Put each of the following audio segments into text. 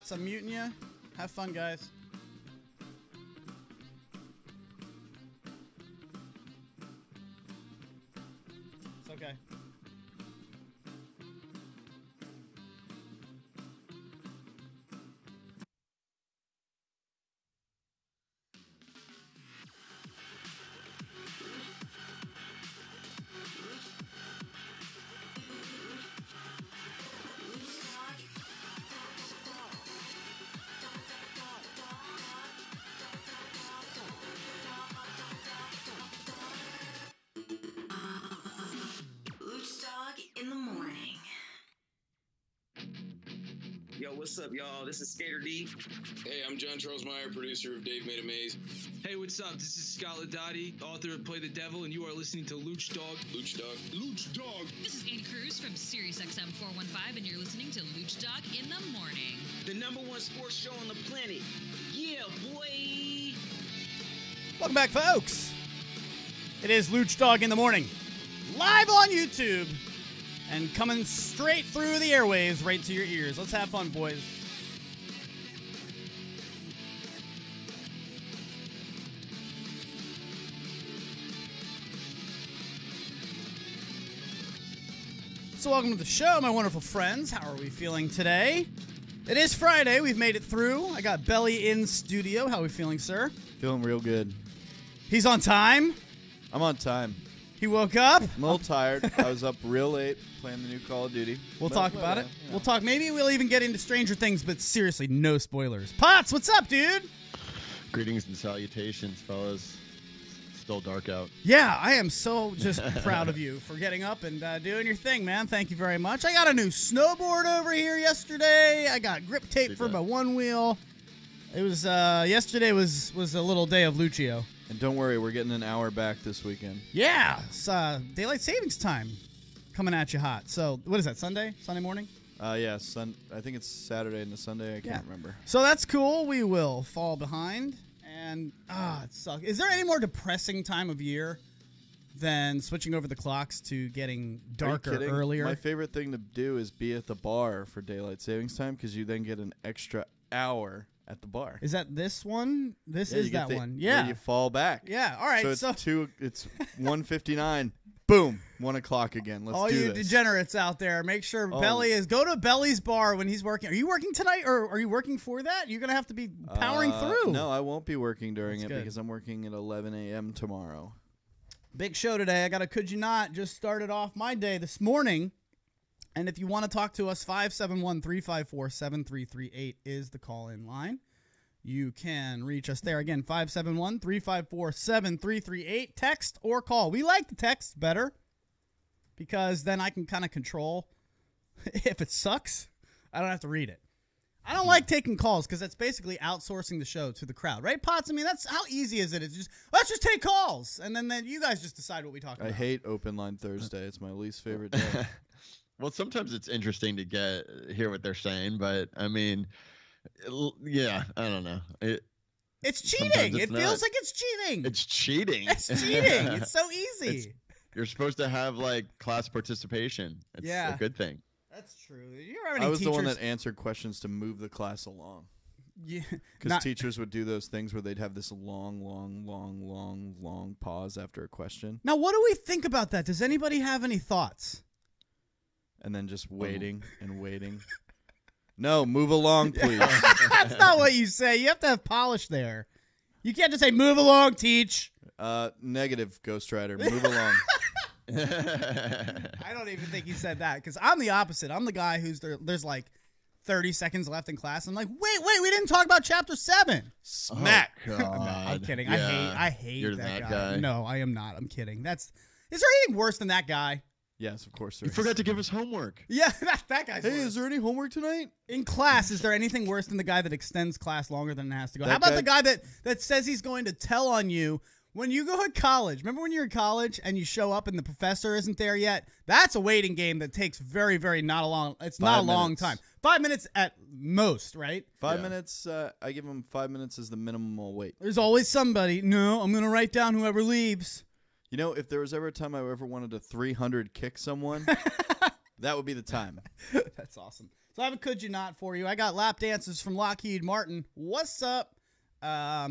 Pots, I'm muting you. Have fun, guys. It's okay. In the morning. Yo, what's up, y'all? This is Skater D. Hey, I'm John Charles Meyer, producer of Dave Made a Maze. Hey, what's up? This is Scott Ladotti, author of Play the Devil, and you are listening to Luch Dog. Luch Dog. Luch Dog. This is Andy Cruz from SiriusXM 415, and you're listening to Luch Dog in the morning. The #1 sports show on the planet. Yeah, boy. Welcome back, folks. It is Luch Dog in the morning. Live on YouTube. And coming straight through the airwaves right to your ears. Let's have fun, boys. So welcome to the show, my wonderful friends. How are we feeling today? It is Friday. We've made it through. I got Belly in studio. How are we feeling, sir? Feeling real good. He's on time. I'm on time. He woke up. I'm a little tired. I was up real late playing the new Call of Duty. We'll talk about it. You know. We'll talk. Maybe we'll even get into Stranger Things, but seriously, no spoilers. Potts, what's up, dude? Greetings and salutations, fellas. Still dark out. Yeah, I am so just proud of you for getting up and doing your thing, man. Thank you very much. I got a new snowboard over here yesterday. I got grip tape for my one wheel. It was yesterday was a little day of Lucio. And don't worry, we're getting an hour back this weekend. Yeah, it's daylight savings time coming at you hot. So what is that, Sunday? Sunday morning? Yeah, I think it's Saturday into Sunday. I can't remember. So that's cool. We will fall behind. And, it sucks. Is there any more depressing time of year than switching over the clocks to getting darker earlier? My favorite thing to do is be at the bar for daylight savings time because you then get an extra hour at the bar. Is that this one? This is that one. Yeah. Where you fall back. Yeah. All right. So it's 1:59. Boom. 1 o'clock again. Let's do this. All you degenerates out there, make sure Belly go to Belly's bar when he's working. Are you working tonight or are you working for that? You're going to have to be powering through. No, I won't be working during it because I'm working at 11 a.m. tomorrow. Big show today. I got a Could You Not. Just started off my day this morning. And if you want to talk to us, 571-354-7338 is the call-in line. You can reach us there. Again, 571-354-7338. Text or call. We like the text better because then I can kind of control. If it sucks, I don't have to read it. I don't like taking calls because that's basically outsourcing the show to the crowd. Right, Potts? I mean, that's how easy is it? It's just, let's just take calls. And then you guys just decide what we talk about. I hate Open Line Thursday. It's my least favorite day. Well, sometimes it's interesting to hear what they're saying, but I mean, yeah, I don't know. It's cheating. It feels like it's cheating. It's cheating. It's cheating. It's so easy. You're supposed to have like class participation. It's a good thing. That's true. I was the one that answered questions to move the class along. Yeah, because teachers would do those things where they'd have this long pause after a question. Now, what do we think about that? Does anybody have any thoughts? And then just waiting and waiting. No, move along, please. That's not what you say. You have to have polish there. You can't just say, move along, teach. Negative, Ghost Rider. Move along. I don't even think he said that because I'm the opposite. I'm the guy who's there's like 30 seconds left in class. I'm like, wait, we didn't talk about chapter 7. Smack. Oh, no, I'm kidding. Yeah. I hate You're that guy. No, I am not. I'm kidding. Is there anything worse than that guy? Yes, of course there You is. forgot to give us homework. Yeah, that guy's Hey, worse. is there any homework tonight? In class, is there anything worse than the guy that extends class longer than it has to go? That How about guy- the guy that says he's going to tell on you when you go to college? Remember when you're in college and you show up and the professor isn't there yet? That's a waiting game that takes very, very not a long. It's not a long time. 5 minutes at most, right? 5 minutes. I give them 5 minutes as the minimal wait. There's always somebody. No, I'm going to write down whoever leaves. You know, if there was ever a time I ever wanted to 300 kick someone, that would be the time. That's awesome. So I have a could you not for you. I got lap dances from Lockheed Martin. What's up? That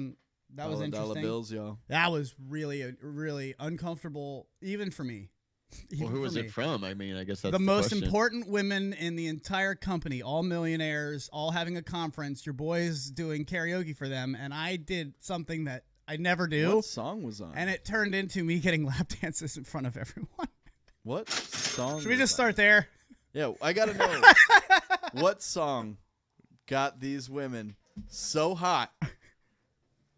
was $1 interesting. bills, y'all. That was really uncomfortable, even for me. Well, who was it from? I mean, I guess that's the most question. important women in the entire company, all millionaires, all having a conference. Your boy's doing karaoke for them, and I did something that I never do. What song was on? And it turned into me getting lap dances in front of everyone. What song? Should we was just on? start there? Yeah, I gotta know what song got these women so hot.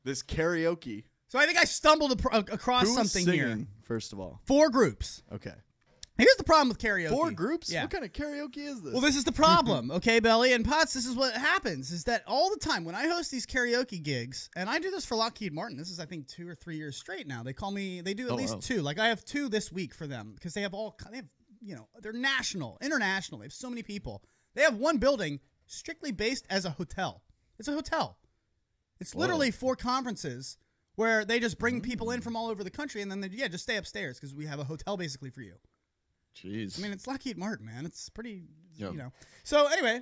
This karaoke. So I think I stumbled across Who was something singing, here. first of all? 4 groups. Okay. Here's the problem with karaoke. 4 groups? Yeah. What kind of karaoke is this? Well, this is the problem, okay, Belly and Potts. This is what happens: is that all the time when I host these karaoke gigs, and I do this for Lockheed Martin. This is, I think, 2 or 3 years straight now. They call me. They do at least 2. Like I have 2 this week for them because they have they're national, international. They have so many people. They have one building strictly based as a hotel. It's a hotel. It's literally 4 conferences where they just bring people in from all over the country, and then they just stay upstairs because we have a hotel basically for you. Jeez. I mean, it's Lockheed Martin, man. It's pretty, Yep. So anyway,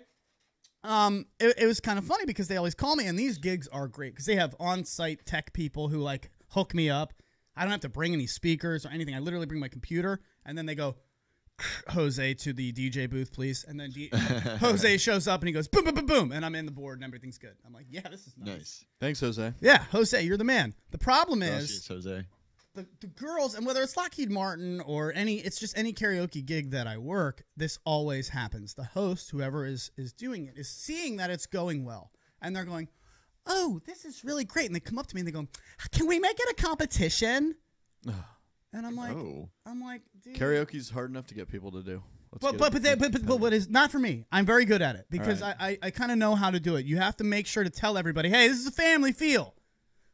it was kind of funny because they always call me, and these gigs are great because they have on-site tech people who like hook me up. I don't have to bring any speakers or anything. I literally bring my computer, and then they go, Jose, to the DJ booth, please. And then Jose shows up, and he goes, boom, boom, boom, boom, and I'm in the board, and everything's good. I'm like, yeah, this is nice. Thanks, Jose. Yeah, Jose, you're the man. The problem Gracias, is Jose. the girls, and whether it's Lockheed Martin or it's just any karaoke gig that I work, this always happens. The host, whoever is doing it, is seeing that it's going well, and they're going, oh, this is really great. And they come up to me and they go, can we make it a competition? And I'm like, dude. Karaoke's hard enough to get people to do. But what is not for me. I'm very good at it because right. I kind of know how to do it. You have to make sure to tell everybody, hey, this is a family feel.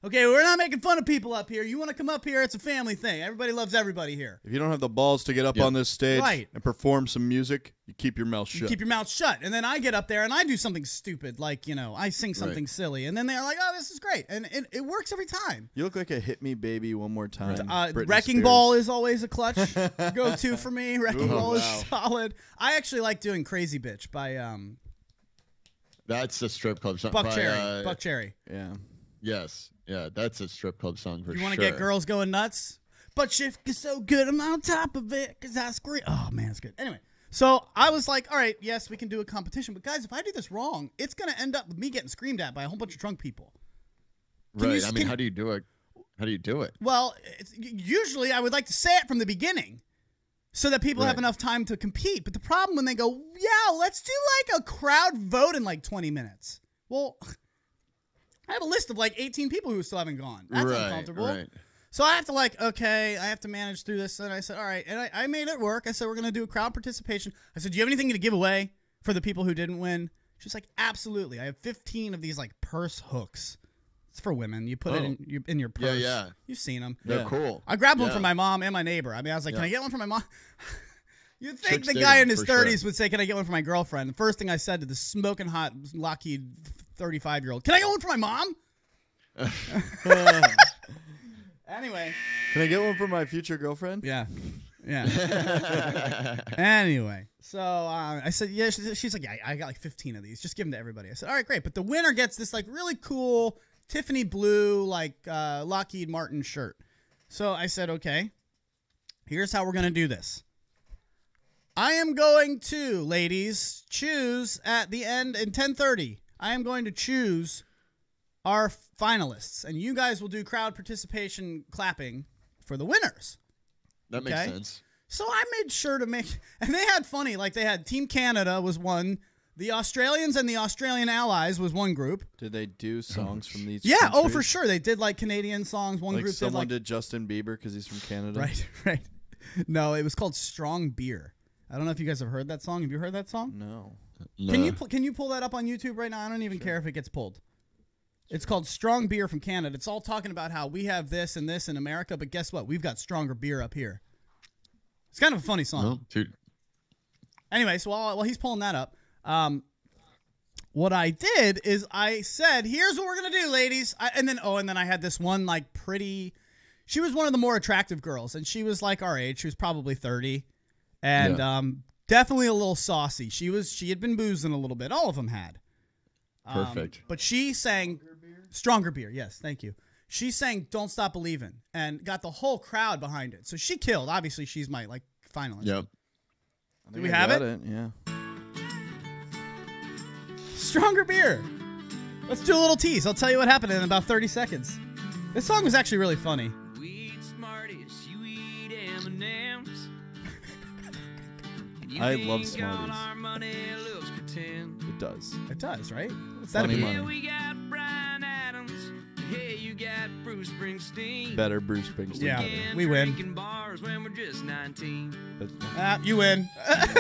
Okay, we're not making fun of people up here. You want to come up here, it's a family thing. Everybody loves everybody here. If you don't have the balls to get up on this stage and perform some music, you keep your mouth shut. You keep your mouth shut. And then I get up there and I do something stupid, like, I sing something silly. And then they're like, oh, this is great. And it works every time. You look like a Hit Me Baby One More Time. Britney Wrecking Spears. Ball is always a clutch go-to for me. Wrecking Ooh, Ball is wow. solid. I actually like doing Crazy Bitch by That's a strip club song. Buck Cherry. Buck Cherry. Yeah. Yes. Yeah, that's a strip club song for sure. You want to get girls going nuts? But shift is so good, I'm on top of it because that's great. Oh, man, it's good. Anyway, so I was like, all right, yes, we can do a competition. But, guys, if I do this wrong, it's going to end up with me getting screamed at by a whole bunch of drunk people. Right. I mean, how do you do it? How do you do it? Well, usually I would like to say it from the beginning so that people have enough time to compete. But the problem when they go, yeah, let's do like a crowd vote in like 20 minutes. Well, I have a list of like 18 people who still haven't gone. That's uncomfortable. Right. So I have to I have to manage through this. And I said, all right. And I made it work. I said, we're going to do a crowd participation. I said, do you have anything to give away for the people who didn't win? She's like, absolutely. I have 15 of these like purse hooks. It's for women. You put it in your purse. Yeah. You've seen them. They're cool. I grabbed one from my mom and my neighbor. I mean, I was like, can I get one from my mom? You'd think Chicks the dig guy them, in his for 30s sure. would say, can I get one for my girlfriend? The first thing I said to the smoking hot Lockheed 35-year-old, can I get one for my mom? Anyway. Can I get one for my future girlfriend? Yeah. Anyway, so I said, yeah. She's like, yeah, I got like 15 of these. Just give them to everybody. I said, all right, great. But the winner gets this like really cool Tiffany blue like Lockheed Martin shirt. So I said, okay, here's how we're going to do this. I am going to, ladies, choose at the end in 10:30. I am going to choose our finalists, and you guys will do crowd participation clapping for the winners. That makes sense. So I made sure to make, and they had funny, like they had Team Canada was one, the Australians and the Australian Allies was one group. Did they do songs from these? Yeah, countries? oh for sure, they did like Canadian songs. One like group someone did like Justin Bieber because he's from Canada. right. No, it was called Strong Beer. I don't know if you guys have heard that song. Have you heard that song? No. Can you pull that up on YouTube right now? I don't even care if it gets pulled. It's called Strong Beer from Canada. It's all talking about how we have this and this in America, but guess what? We've got stronger beer up here. It's kind of a funny song. No, dude. Anyway, so while he's pulling that up, what I did is I said, here's what we're going to do, ladies. And then I had this one like pretty, she was one of the more attractive girls, and she was like our age. She was probably 30. And Definitely a little saucy. She had been boozing a little bit. All of them had. Perfect. But she sang Stronger Beer. Yes, thank you. She sang Don't Stop Believin' and got the whole crowd behind it. So she killed. Obviously, she's my finalist. Yep. Do we have it? Yeah. Stronger Beer. Let's do a little tease. I'll tell you what happened in about 30 seconds. This song was actually really funny. We eat Smarties, you eat M&Ms. You I love think all Smarties. our money looks pretend. It does. It does, right? What's that Funny about? money. Yeah, we got Bryan Adams. Hey, you got Bruce Springsteen. Better Bruce Springsteen. Yeah. Again, we win. drinking bars when we're just 19. You win.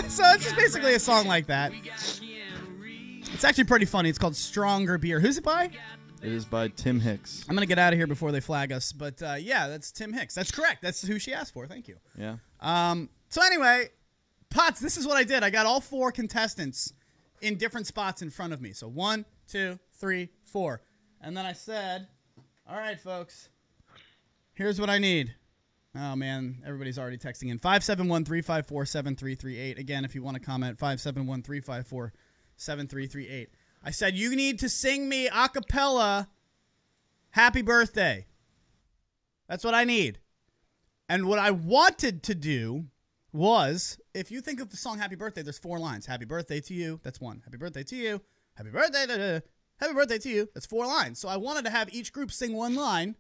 So it's just basically a song like that. We got Keanu Reeves. It's actually pretty funny. It's called Stronger Beer. Who's it by? It is by Tim Hicks. I'm going to get out of here before they flag us. But yeah, that's Tim Hicks. That's correct. That's who she asked for. Thank you. Yeah. So anyway, Potts, this is what I did. I got all 4 contestants in different spots in front of me. So 1, 2, 3, 4. And then I said, all right, folks, here's what I need. Oh, man, everybody's already texting in. 571-354-7338. Again, if you want to comment, 571-354-7338. I said, you need to sing me a cappella Happy Birthday. That's what I need. And what I wanted to do was, if you think of the song Happy Birthday, there's 4 lines. Happy birthday to you. That's 1. Happy birthday to you. Happy birthday. Happy birthday to you. That's 4 lines. So I wanted to have each group sing 1 line,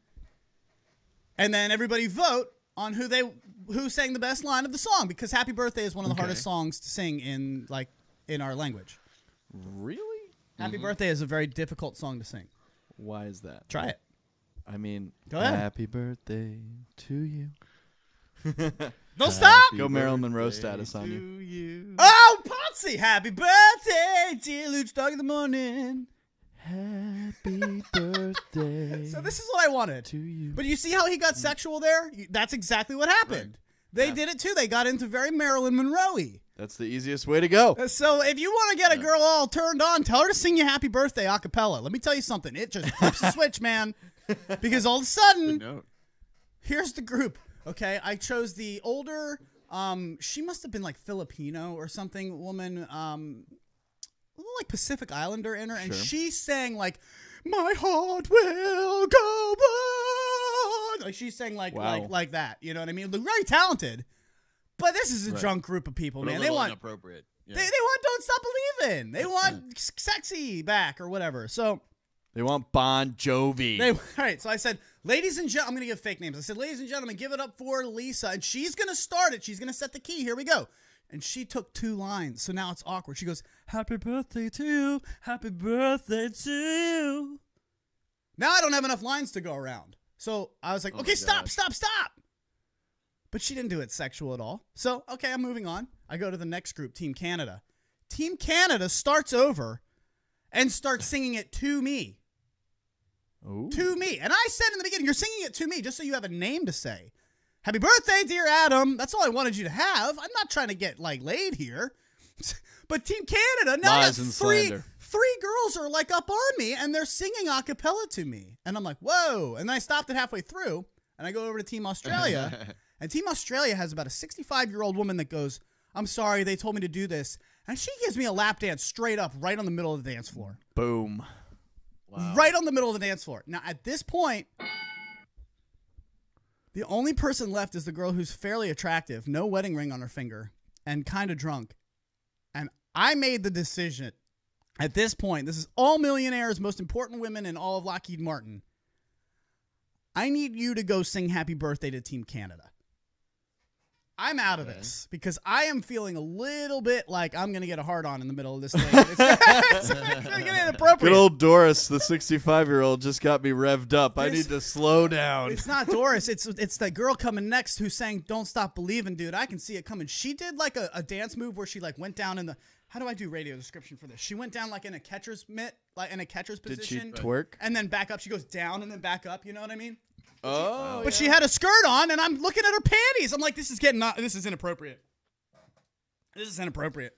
and then everybody vote on who sang the best line of the song, because Happy Birthday is one of the hardest songs to sing in our language. Really? Happy Birthday is a very difficult song to sing. Why is that? Try it. I mean, Go ahead. Happy birthday to you. Don't stop. Go Marilyn Monroe status on you. Oh, Potsy! Happy birthday, dear Luch Dog in the morning. Happy birthday. So this is what I wanted. to you. But you see how he got sexual there? That's exactly what happened. They did it too. They got into very Marilyn Monroe-y. That's the easiest way to go. So if you want to get a girl all turned on, tell her to sing you Happy Birthday a cappella. Let me tell you something. It just flips the switch, man. Because all of a sudden, Note. here's the group. Okay, I chose the older, she must have been like Filipino or something, woman, a little like Pacific Islander in her, and she sang like, "My heart will go on." Like she sang like that. You know what I mean? They're very talented, but this is a drunk group of people, But man. a They little want inappropriate. Yeah. they want Don't Stop Believin'. They want sexy back or whatever. So. They want Bon Jovi. All right, so I said, ladies and gentlemen, I'm going to give fake names. I said, ladies and gentlemen, give it up for Lisa. And she's going to start it. She's going to set the key. Here we go. And she took 2 lines, so now it's awkward. She goes, happy birthday to you. Happy birthday to you. Now I don't have enough lines to go around. So I was like, okay, stop. But she didn't do it sexual at all. So, okay, I'm moving on. I go to the next group, Team Canada. Team Canada starts over and starts singing it to me. Ooh. To me. And I said in the beginning, you're singing it to me just so you have a name to say. Happy birthday, dear Adam. That's all I wanted you to have. I'm not trying to get laid here. But Team Canada, now Lies that and three slander. girls are up on me and they're singing a cappella to me. And I'm like, whoa. And then I stopped it halfway through and I go over to Team Australia. And Team Australia has about a 65-year-old woman that goes, I'm sorry, they told me to do this. And she gives me a lap dance straight up right on the middle of the dance floor. Boom. Wow. Right on the middle of the dance floor. Now, at this point, the only person left is the girl who's fairly attractive, no wedding ring on her finger, and kind of drunk. And I made the decision at this point, this is all millionaires, most important women in all of Lockheed Martin. I need you to go sing Happy Birthday to Team Canada. I'm out of this because I am feeling a little bit like I'm going to get a hard-on in the middle of this thing. It's going to get inappropriate. Good old Doris, the 65-year-old, just got me revved up. I need to slow down. It's not Doris. It's the girl coming next who sang "Don't Stop Believin'," dude. I can see it coming. She did like a dance move where she went down in the. How do I do radio description for this? She went down in a catcher's mitt, in a catcher's position. Did she twerk? And then back up. She goes down and then back up. You know what I mean? Oh, But she had a skirt on, and I'm looking at her panties. I'm like, this is inappropriate. This is inappropriate.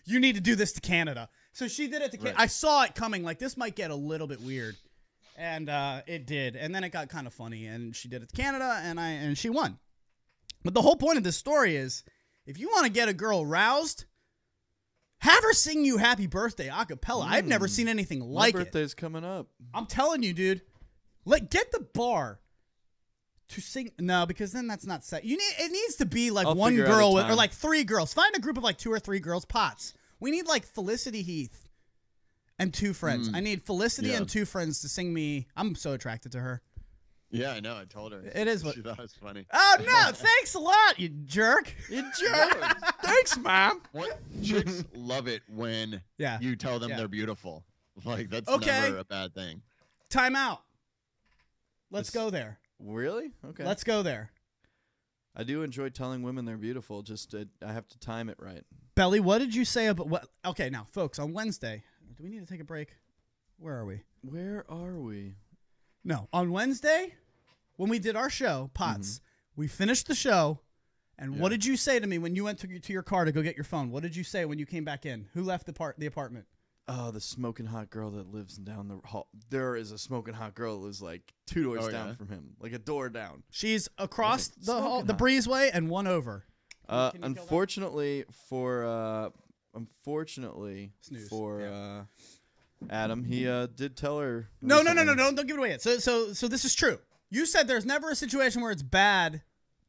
You need to do this to Canada. So she did it to Canada. I saw it coming. This might get a little bit weird. And it did. And then it got kind of funny. And she did it to Canada, and she won. But the whole point of this story is, If you want to get a girl roused, have her sing you happy birthday a cappella. I've never seen anything like My it. birthday's coming up. I'm telling you, dude. Get the bar to sing. No, because then that's not set. It needs to be like I'll one figure out girl a or time. like 3 girls. Find a group of like 2 or 3 girls. Pots. We need like Felicity Heath and 2 friends. I need Felicity Yeah. and 2 friends to sing me. I'm so attracted to her. Yeah, I know. I told her. It is what. She thought it was funny. Oh no! Thanks a lot, you jerk. You jerk. Thanks, Mom. What chicks love it when Yeah. you tell them Yeah. they're beautiful. Like that's Okay. never a bad thing. Time out. Let's This- go there. Really? Okay. Let's go there. I do enjoy telling women they're beautiful. Just I have to time it right. Belly, what did you say about what? Okay, now, folks, on Wednesday, do we need to take a break? Where are we? Where are we? No, on Wednesday, when we did our show, Pots, we finished the show, and what Yeah. did you say to me when you went to your car to go get your phone? What did you say when you came back in? Who left the apartment? Oh, the smoking hot girl that lives down the hall. There is a smoking hot girl that lives like 2 doors Oh, down yeah? from him, like a door down. She's across Right. the hall, Smoking the hot. breezeway, and one over. Can you kill that? Unfortunately Snooze. for Adam, he did tell her. No, recently- don't give it away yet. So this is true. You said there's never a situation where it's bad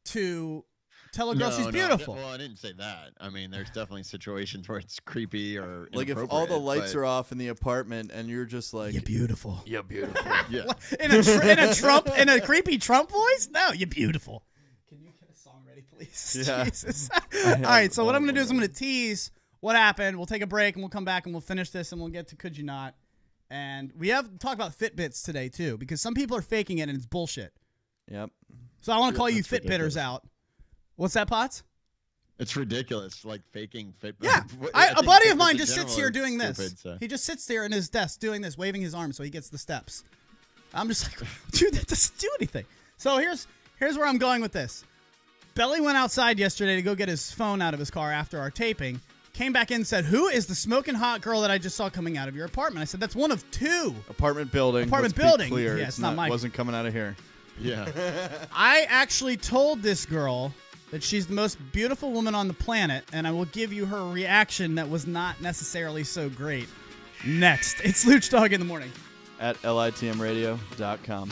to tell a girl she's beautiful. Well, I didn't say that. I mean, there's definitely situations where it's creepy or Like if all the inappropriate, lights but- are off in the apartment and you're just like, You're beautiful. you're beautiful. Yeah. in a creepy Trump voice? No, you're beautiful. Can you get a song ready, please? Yeah. Jesus. All right, so what I'm going to do is I'm going to tease what happened. We'll take a break and we'll come back and we'll finish this and we'll get to Could You Not. And we have to talk about Fitbits today too, because some people are faking it and it's bullshit. Yep. So I want to call you that's Fitbitters ridiculous. out. What's that, Potts? It's ridiculous, like faking fit. Yeah, I a think buddy of Fitbits mine in just sits general here are doing this. stupid, so- He just sits there in his desk doing this, waving his arm so he gets the steps. I'm just like, dude, that doesn't do anything. So here's where I'm going with this. Belly went outside yesterday to go get his phone out of his car after our taping. Came back in and said, "Who is the smoking hot girl that I just saw coming out of your apartment?" I said, "That's one of 2." Apartment building. Apartment let's be building. Clear. Yeah, it's not my- Wasn't coming out of here. Yeah. I actually told this girl that she's the most beautiful woman on the planet, and I will give you her reaction that was not necessarily so great. Next, it's Luch Dog in the morning. At litmradio.com.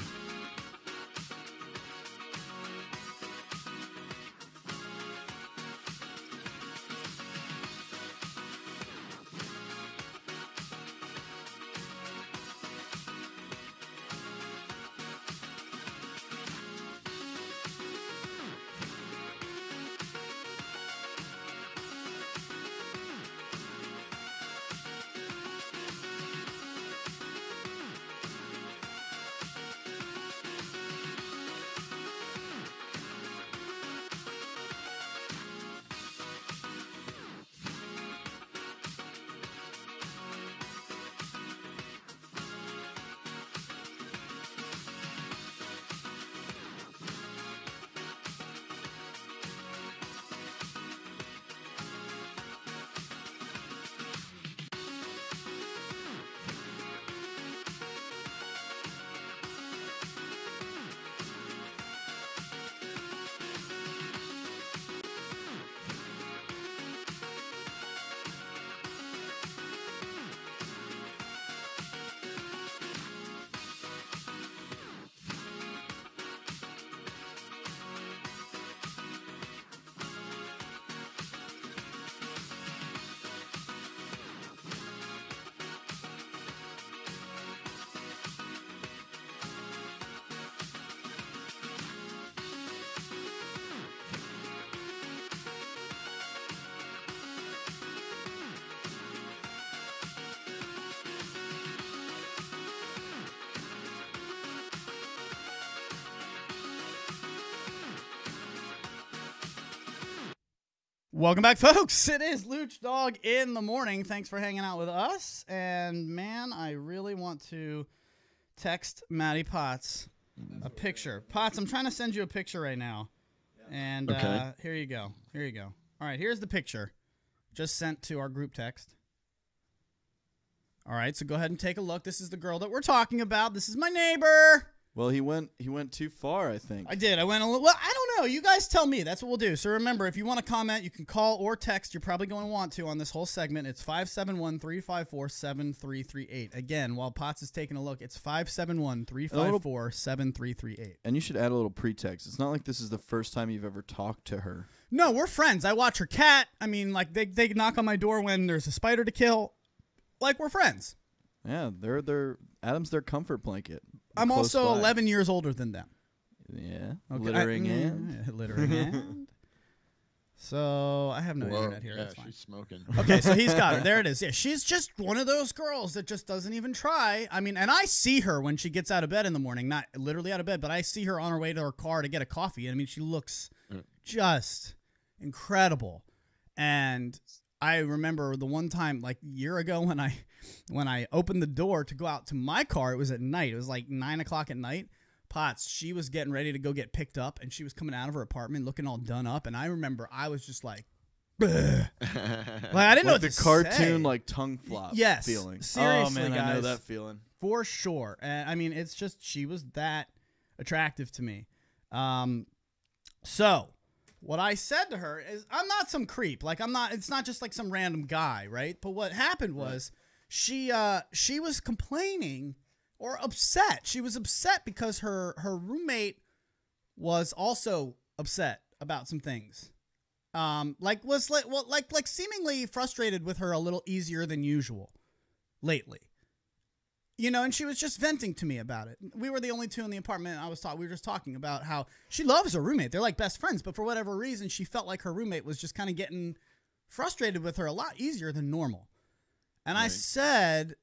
Welcome back, folks. It is Luch Dog in the morning. Thanks for hanging out with us. And, man, I really want to text Maddie Potts a picture. Potts, I'm trying to send you a picture right now. And Okay. here you go. Here you go. All right, here's the picture. Just sent to our group text. All right, so go ahead and take a look. This is the girl that we're talking about. This is my neighbor. Well, he went too far, I think. I did. I went a little. Well, I don't know. You guys tell me. That's what we'll do. So remember, if you want to comment, you can call or text. You're probably going to want to on this whole segment. It's 571-354-7338. Again, while Potts is taking a look, it's 571-354-7338. And you should add a little pretext. It's not like this is the first time you've ever talked to her. No, we're friends. I watch her cat. I mean, like, they knock on my door when there's a spider to kill. Like, we're friends. Yeah, Adam's their comfort blanket. I'm Close also by. 11 years older than them. Yeah, Okay. littering and Littering and. So I have no Whoa, internet here. yeah, That's fine. she's smoking. Okay, so he's got her. There it is. Yeah, she's just one of those girls that just doesn't even try. I mean, and I see her when she gets out of bed in the morning, not literally out of bed, but I see her on her way to her car to get a coffee. I mean, she looks just incredible. And I remember the one time, like a year ago, when I opened the door to go out to my car, it was at night. It was like 9 o'clock at night. Potts, she was getting ready to go get picked up, and she was coming out of her apartment looking all done up. And I remember I was just like, like I didn't know what the to cartoon say. like tongue flop Yes, feeling. seriously, oh man, I know guys. that feeling. For sure. And I mean, it's just, she was that attractive to me. So what I said to her is, I'm not some creep. Like, it's not just like some random guy, right? But what happened was she was complaining or upset. She was upset because her roommate was also upset about some things. Like seemingly frustrated with her a little easier than usual lately. You know, and she was just venting to me about it. We were the only two in the apartment. We were just talking about how she loves her roommate. They're like best friends, but for whatever reason, she felt like her roommate was just kind of getting frustrated with her a lot easier than normal. And I said,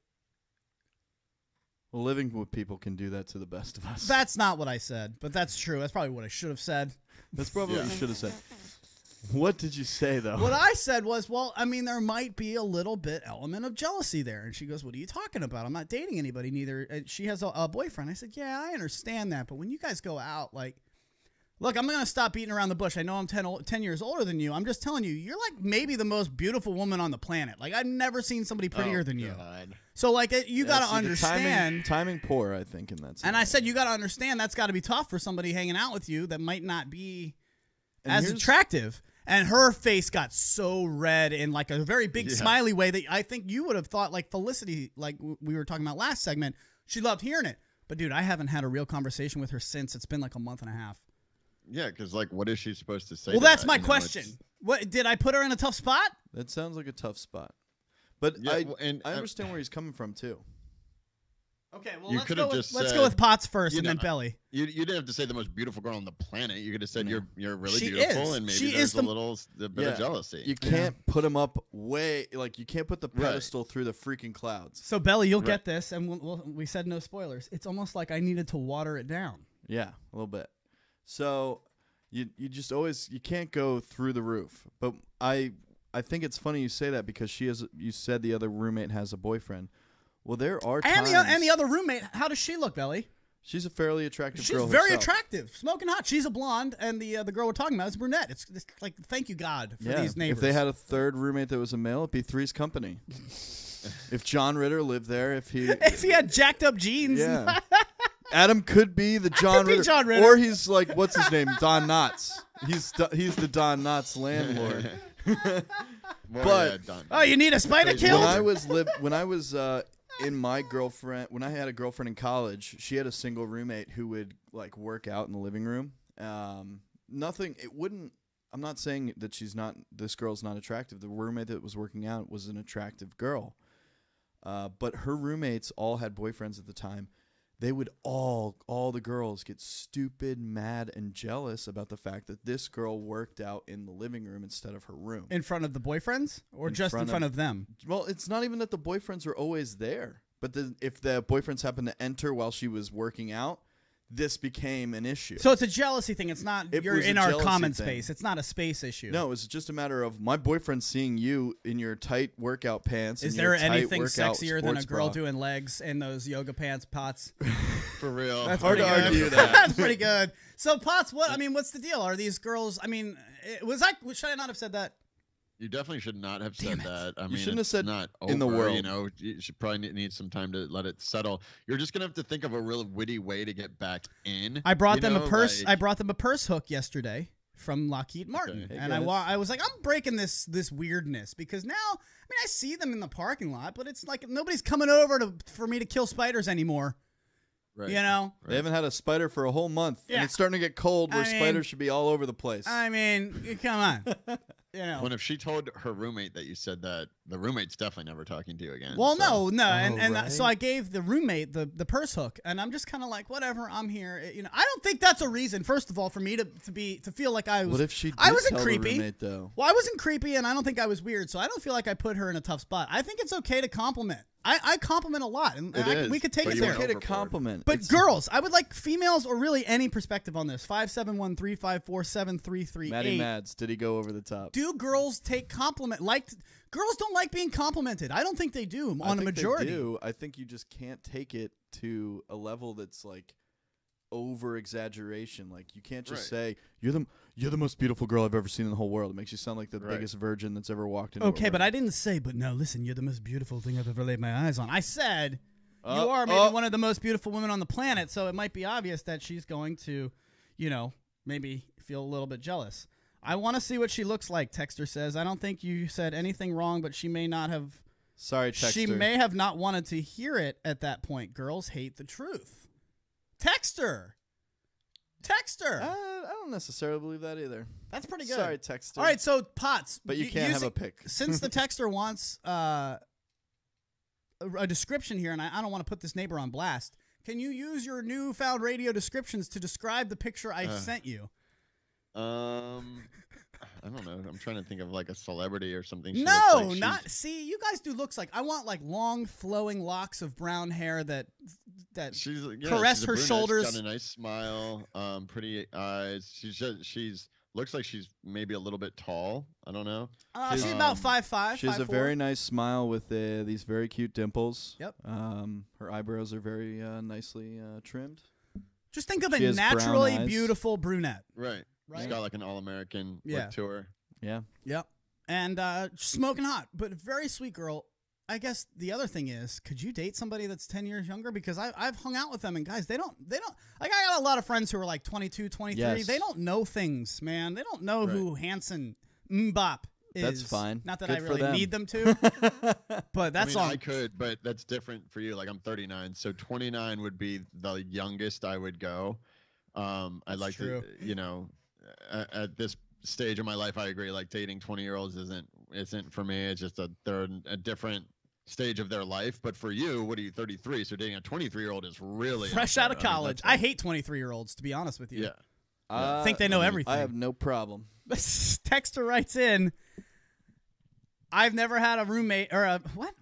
Well, living with people can do that to the best of us. that's not what I said, but that's true. That's probably what I should have said. That's probably what you should have said. What did you say, though? What I said was, well, I mean, there might be a little bit element of jealousy there. And she goes, what are you talking about? I'm not dating anybody, neither. And she has a boyfriend. I said, yeah, I understand that. But when you guys go out, like, look, I'm going to stop beating around the bush. I know I'm 10 years older than you. I'm just telling you, you're like maybe the most beautiful woman on the planet. Like, I've never seen somebody prettier than you. So, like, you got to understand. Timing poor, I think, in that sense. And I said, you got to understand that's got to be tough for somebody hanging out with you that might not be as attractive. And her face got so red in like a very big smiley way that I think you would have thought like Felicity, like we were talking about last segment, she loved hearing it. But, dude, I haven't had a real conversation with her since. It's been like a month and a half. Yeah, because, like, what is she supposed to say? Well, to that's that? my You know, question. What did I put her in a tough spot? That sounds like a tough spot. But Yeah, I understand where he's coming from, too. Okay, well, You let's could go have with, just let's said, go with Potts first you and then know, Belly. You didn't have to say the most beautiful girl on the planet. You could have said you're really She beautiful, is. and maybe She there's is a little bit of jealousy. You can't put him up you can't put the pedestal through the freaking clouds. So, Belly, you'll get this, and we said no spoilers. It's almost like I needed to water it down. Yeah, a little bit. So you just always you can't go through the roof. But I think it's funny you say that because you said the other roommate has a boyfriend. Well, there are times. And the other roommate, how does she look, Belly? She's a fairly attractive She's girl. very herself. attractive, smoking hot. She's a blonde, and the girl we're talking about is a brunette. It's like thank you God for these neighbors. If they had a third roommate that was a male, it'd be Three's Company. If John Ritter lived there, if he had jacked up jeans, yeah. Adam could be the John Ritter, or he's like what's his name, Don Knotts. He's the Don Knotts landlord. But you need a spider killed. When I was when I had a girlfriend in college, she had a single roommate who would like work out in the living room. I'm not saying that this girl's not attractive. The roommate that was working out was an attractive girl. But her roommates all had boyfriends at the time. They would all the girls get stupid, mad, and jealous about the fact that this girl worked out in the living room instead of her room. In front of the boyfriends? Or just in front of them? Well, it's not even that the boyfriends were always there. But if the boyfriends happened to enter while she was working out, this became an issue. So it's a jealousy thing. It's not you're in our common thing. space. It's not a space issue. No, it's just a matter of my boyfriend seeing you in your tight workout pants. Is there anything sexier than a girl doing legs in those yoga pants, Potts? For real. That's hard to argue that. That's pretty good. So, Potts, what's the deal? Are these girls? I mean, should I not have said that? You definitely should not have said that. I mean, shouldn't have it's said not in the over, world. You know, you should probably need some time to let it settle. You're just gonna have to think of a real witty way to get back in. I brought you them a know, purse. like- I brought them a purse hook yesterday from Lockheed Martin, Okay. Hey, and guys. I was like, I'm breaking this weirdness because now, I mean, I see them in the parking lot, but it's like nobody's coming over for me to kill spiders anymore. Right. You know, They haven't had a spider for a whole month, Yeah. and it's starting to get cold where I mean- spiders should be all over the place. I mean, come on, you know. When if she told her roommate that you said that, the roommate's definitely never talking to you again. Well, so. no, and right. so I gave the roommate the purse hook, and I'm just kind of like, whatever, I'm here. You know, I don't think that's a reason. First of all, for me to feel like I was. What if she? I did wasn't tell creepy. The roommate, though. Well, I wasn't creepy, and I don't think I was weird, so I don't feel like I put her in a tough spot. I think it's okay to compliment. I compliment a lot, and It is, we could take but it you there. went Okay to overboard. compliment, But It's- girls, I would like females or really any perspective on this. 571-354-7338. Matty Mads, did he go over the top? Do girls take compliment? Girls don't like being complimented. I don't think they do I on a think majority. They do. I think you just can't take it to a level that's like over exaggeration. Like you can't just say you're the most beautiful girl I've ever seen in the whole world. It makes you sound like the Right. biggest virgin that's ever walked into. Okay, a but room. I didn't say, but no, listen, you're the most beautiful thing I've ever laid my eyes on. I said you Oh, are maybe oh. one of the most beautiful women on the planet, so it might be obvious that she's going to, you know, maybe feel a little bit jealous. I want to see what she looks like, Texter says. I don't think you said anything wrong, but she may not have. Sorry, Texter. She may have not wanted to hear it at that point. Girls hate the truth. Texter. I don't necessarily believe that either. That's pretty good. Sorry, Texter. All right, so Potts. But you can't have a pick. Since the texter wants a description here, and I don't want to put this neighbor on blast, can you use your newfound radio descriptions to describe the picture I sent you? I don't know. I'm trying to think of like a celebrity or something. She looks No, like she's- not. See, you guys do looks like I want like long flowing locks of brown hair that She's caress she's a her brunette. shoulders. She's got a nice smile, pretty eyes. She's looks like she's maybe a little bit tall. I don't know. she's about 5'5". She has a 5'4". very nice smile with these very cute dimples. Yep. Her eyebrows are very nicely trimmed. Just think of a She has brown naturally eyes. beautiful brunette. Right. Right. She's got like an all-American Yeah. like, tour. Yeah. Yep. And smoking hot, but very sweet girl. I guess the other thing is, could you date somebody that's 10 years younger? Because I've hung out with them, and guys, they don't, like, I got a lot of friends who are like 22, 23. Yes. They don't know things, man. They don't know who Hanson Mbop is. That's fine. Not that Good I for really them. need them to, but that's I mean, all. I could, but that's different for you. Like I'm 39, so 29 would be the youngest I would go. I'd like true. to, you know, at this stage of my life, I agree. Like dating 20-year-olds isn't for me. It's just they're in a different stage of their life. But for you, what are you, 33? So dating a 23-year-old is really Fresh out of college. I hate 23-year-olds, to be honest with you. Yeah. I think they know everything. I have no problem. This texter writes in, I've never had a roommate or a what?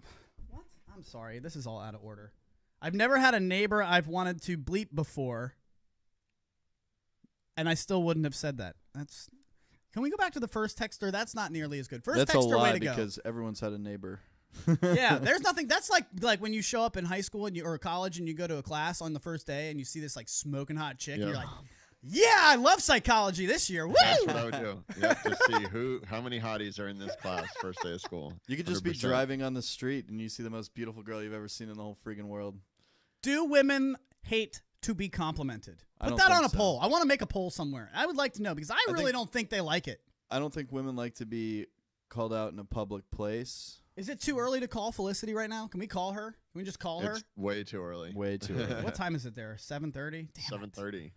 I'm sorry, this is all out of order. I've never had a neighbor I've wanted to bleep before, and I still wouldn't have said that. Can we go back to the first texter? That's not nearly as good. First That's a texter, way lie to go. because everyone's had a neighbor. Yeah, there's nothing. That's like when you show up in high school or college and you go to a class on the first day and you see this like smoking hot chick. Yeah. And you're like, yeah, I love psychology this year. Woo! That's what I would do. Yep, to see how many hotties are in this class first day of school. You could just be 100%. driving on the street and you see the most beautiful girl you've ever seen in the whole freaking world. Do women hate to be complimented? I Put don't that think on a so. poll. I want to make a poll somewhere. I would like to know because I really don't think they like it. I don't think women like to be called out in a public place. Is it too early to call Felicity right now? Can we call her? Can we just call her? It's way too early. Way too early. What time is it there? 7:30? 7:30.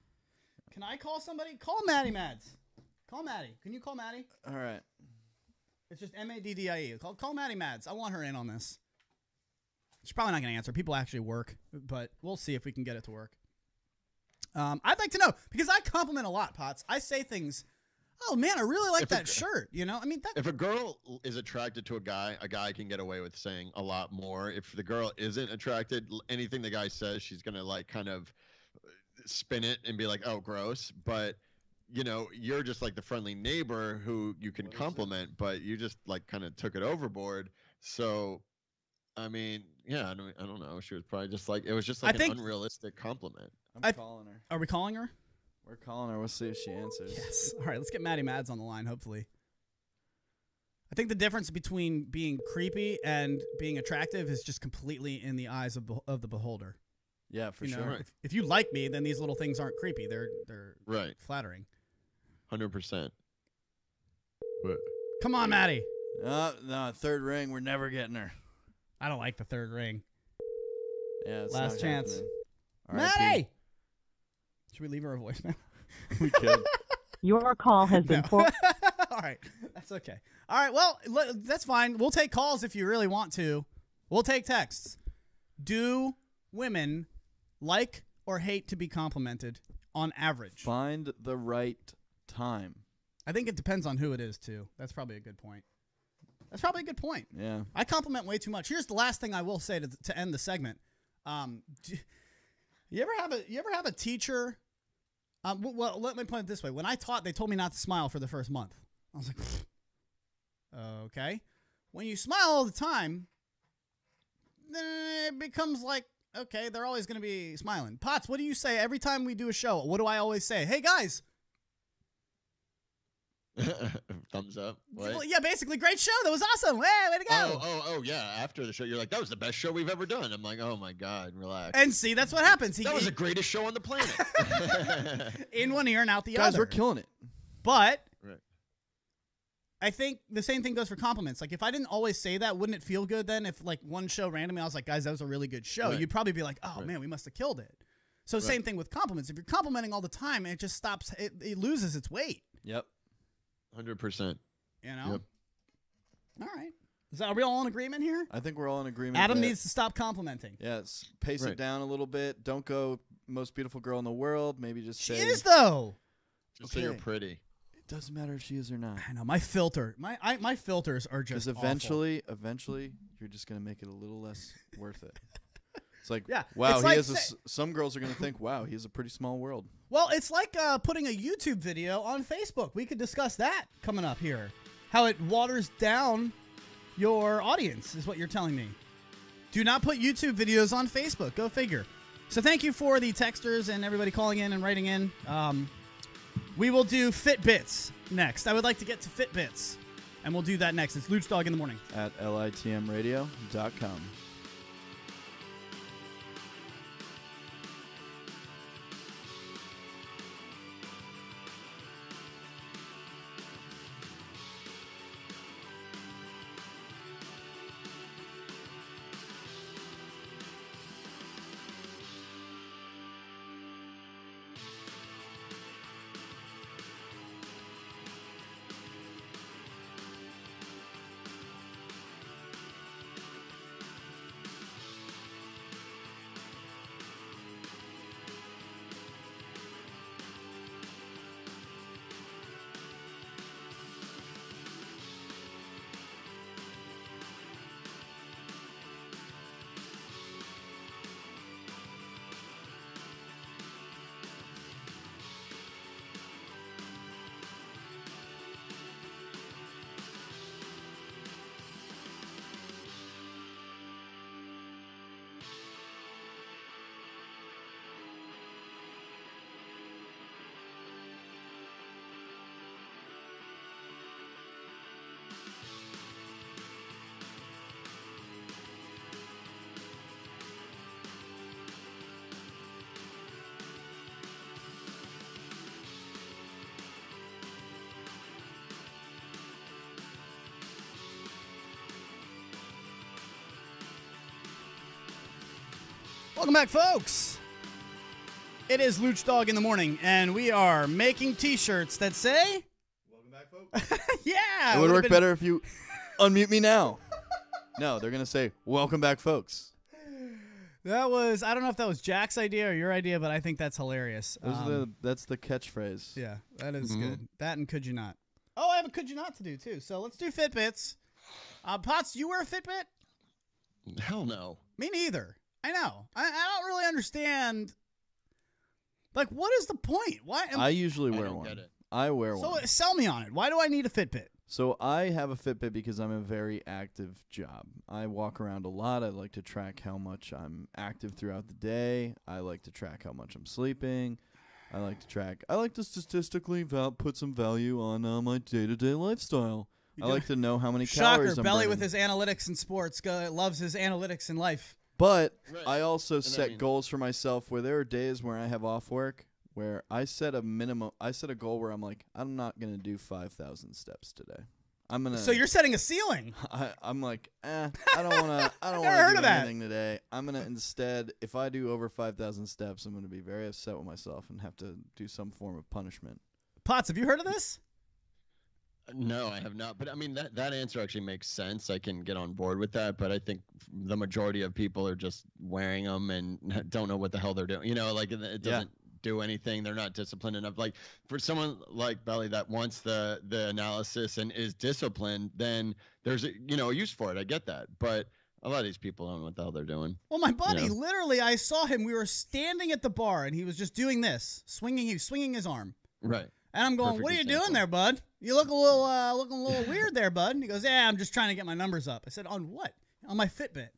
Can I call somebody? Call Maddie Mads. Call Maddie. Can you call Maddie? All right. It's just Maddie. Call Maddie Mads. I want her in on this. She's probably not going to answer. People actually work, but we'll see if we can get it to work. I'd like to know because I compliment a lot, Potts. I say things. Oh man, I really like that shirt. You know, I mean, If a girl is attracted to a guy can get away with saying a lot more. If the girl isn't attracted, anything the guy says, she's gonna like kind of spin it and be like, "Oh, gross." But you know, you're just like the friendly neighbor who you can compliment, but you just like kind of took it overboard. So, I mean, yeah, I don't know. She was probably just like it was just like an unrealistic compliment. I'm calling her. Are we calling her? We're calling her. We'll see if she answers. Yes. All right, let's get Maddie Mads on the line, hopefully. I think the difference between being creepy and being attractive is just completely in the eyes of the beholder. Yeah, for You know, sure. if you like me, then these little things aren't creepy. They're Right. flattering. 100%. But Come on, Maddie. No, third ring. We're never getting her. I don't like the third ring. Yeah, it's Last not chance. happening. Maddie! Should we leave her a voicemail? We could. Your call has been No. All right. That's okay. All right. Well, that's fine. We'll take calls if you really want to. We'll take texts. Do women like or hate to be complimented on average? Find the right time. I think it depends on who it is, too. That's probably a good point. Yeah. I compliment way too much. Here's the last thing I will say to end the segment. You ever have a teacher? Well, let me put it this way. When I taught, they told me not to smile for the first month. I was like, okay. When you smile all the time, then it becomes like, okay, they're always going to be smiling. Potts, what do you say every time we do a show? What do I always say? Hey, guys. thumbs up. What? Well, yeah, basically, great show. That was awesome. Hey, way to go. Oh, yeah. After the show, you're like, that was the best show we've ever done. I'm like, oh my God, relax. And see, that's what happens. That was the greatest show on the planet. In one ear and out the Guys, other. we're killing it. But Right. I think the same thing goes for compliments. Like, if I didn't always say that, wouldn't it feel good then? If, like, one show randomly, I was like, guys, that was a really good show. Right. You'd probably be like, oh, man, we must have killed it. So same thing with compliments. If you're complimenting all the time, it just stops. It loses its weight. Yep. 100%. You know? Yep. All right. Are we all in agreement here? I think we're all in agreement. Adam that- needs to stop complimenting. Yes. Pace Right. it down a little bit. Don't go most beautiful girl in the world. Maybe just She say is, though. Just say you're Okay. pretty. it doesn't matter if she is or not. I know. My filter. My filters are Because just eventually, you're just gonna make it a little less worth it. It's like, Yeah, wow, it's like some girls are gonna think, wow, he has a pretty small world. Well, it's like putting a YouTube video on Facebook. We could discuss that coming up here. How it waters down your audience is what you're telling me. Do not put YouTube videos on Facebook. Go figure. So thank you for the texters and everybody calling in and writing in. We will do Fitbits next. I would like to get to Fitbits, and we'll do that next. It's Luch Dog in the Morning. At litmradio.com. Welcome back, folks. It is Luch Dog in the Morning, and we are making T-shirts that say... Welcome back, folks. Yeah! It would work been- better if you unmute me now. No, they're going to say, welcome back, folks. That was... I don't know if that was Jack's idea or your idea, but I think that's hilarious. That's the catchphrase. Yeah, that is good. That and Could You Not. Oh, I have a Could You Not to do, too. So let's do Fitbits. Potts, do you wear a Fitbit? Hell no. Me neither. I know. I don't really understand. Like, what is the point? Why? I usually wear don't one. get it. I wear So one. sell me on it. Why do I need a Fitbit? So I have a Fitbit because I'm a very active job. I walk around a lot. I like to track how much I'm active throughout the day. I like to track how much I'm sleeping. I like to statistically put some value on my day-to-day lifestyle. I like to know how many Shocker, calories I'm Belly burning. with his analytics in sports. Loves his analytics in life. But Right. I also I set mean- goals for myself where there are days where I have off work where I set a goal where I'm like, I'm not going to do 5,000 steps today. I'm going to So you're setting a ceiling. I'm like, I don't want to Never heard do of that. anything today. I'm going to instead, if I do over 5,000 steps, I'm going to be very upset with myself and have to do some form of punishment. Potts, have you heard of this? No, I have not. But I mean, that answer actually makes sense. I can get on board with that. But I think the majority of people are just wearing them and don't know what the hell they're doing. You know, like it doesn't do anything. They're not disciplined enough. Like for someone like Belly that wants the analysis and is disciplined, then there's a use for it. I get that. But a lot of these people don't know what the hell they're doing. Well, my buddy, Yeah. literally, I saw him. We were standing at the bar, and he was just doing this, swinging his arm. Right. And I'm going, Perfect "What are you example. doing there, bud? You look looking a little weird there, bud." And he goes, "Yeah, I'm just trying to get my numbers up." I said, "On what?" "On my Fitbit."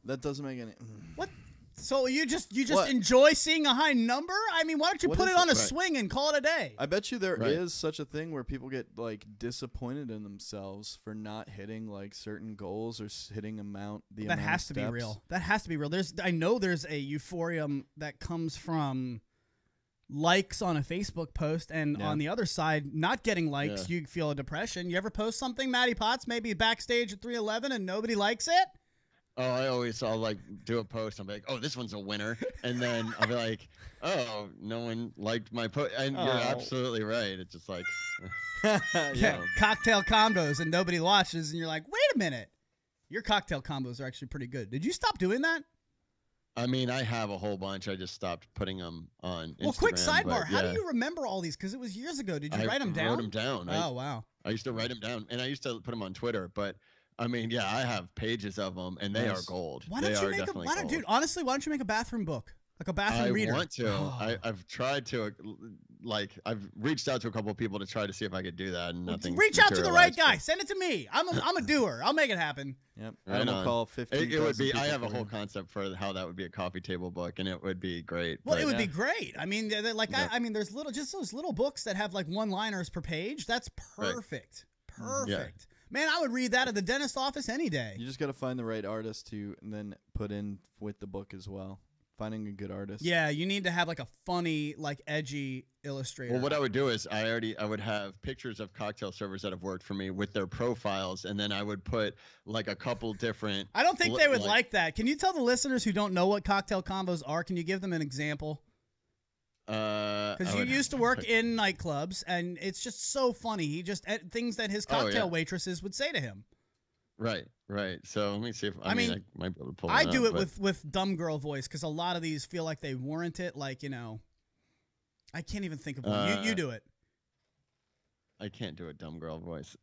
That doesn't make any. What? So you just What? enjoy seeing a high number? I mean, why don't you What put is it on a Right. swing and call it a day? I bet you there is Right. such a thing where people get like disappointed in themselves for not hitting like certain goals or hitting the That amount has of to be steps. real. That has to be real. I know there's a euphorium that comes from likes on a Facebook post, and Yeah. on the other side, not getting likes, you feel a depression. You ever post something, Matty Potts, maybe backstage at 311, and nobody likes it? Oh, I'll like do a post. I'm like, oh, this one's a winner, and then I'll be like, oh, no one liked my post, and you're Oh. absolutely right. It's just like, Yeah. Cocktail combos, and nobody watches, and you're like, wait a minute. Your cocktail combos are actually pretty good. Did you stop doing that? I mean, I have a whole bunch. I just stopped putting them on. Well, quick Instagram, sidebar. but How do yeah. you remember all these? Because it was years ago. Did you I write them down? wrote them down. Oh, wow. I used to write them down, and I used to put them on Twitter. But I mean, yeah, I have pages of them, and they are Nice. gold. Why they don't you are make a definitely why don't, gold. dude? Honestly, why don't you make a bathroom book, like a bathroom I reader? want to. I've tried to, like, I've reached out to a couple of people to try to see if I could do that, and nothing. Reach out to the right materialized, guy. but- Send it to me. I'm a doer. I'll make it happen. Yep. Right Adam will on. call 15. It would be. I have a whole concept for how that would be a coffee table book, and it would be great. Well, but- it would be great. I mean, like Yeah. I mean, there's those little books that have like one-liners per page. That's Right. perfect. Perfect. Man, I would read that at the dentist office any day. You just got to find the right artist to, and then put in with the book as well. Finding a good artist. Yeah, you need to have like a funny, like edgy illustrator. Well, what I would do is I would have pictures of cocktail servers that have worked for me with their profiles, and then I would put like a couple different. I don't think they would like that. Can you tell the listeners who don't know what cocktail combos are? Can you give them an example? Because you used to work in nightclubs, and it's just so funny. He just things that his cocktail waitresses would say to him. Right. So let me see if I mean, I might be able to pull. I one do up, it but- with dumb girl voice because a lot of these feel like they warrant it. Like, I can't even think of one. You do it. I can't do a dumb girl voice.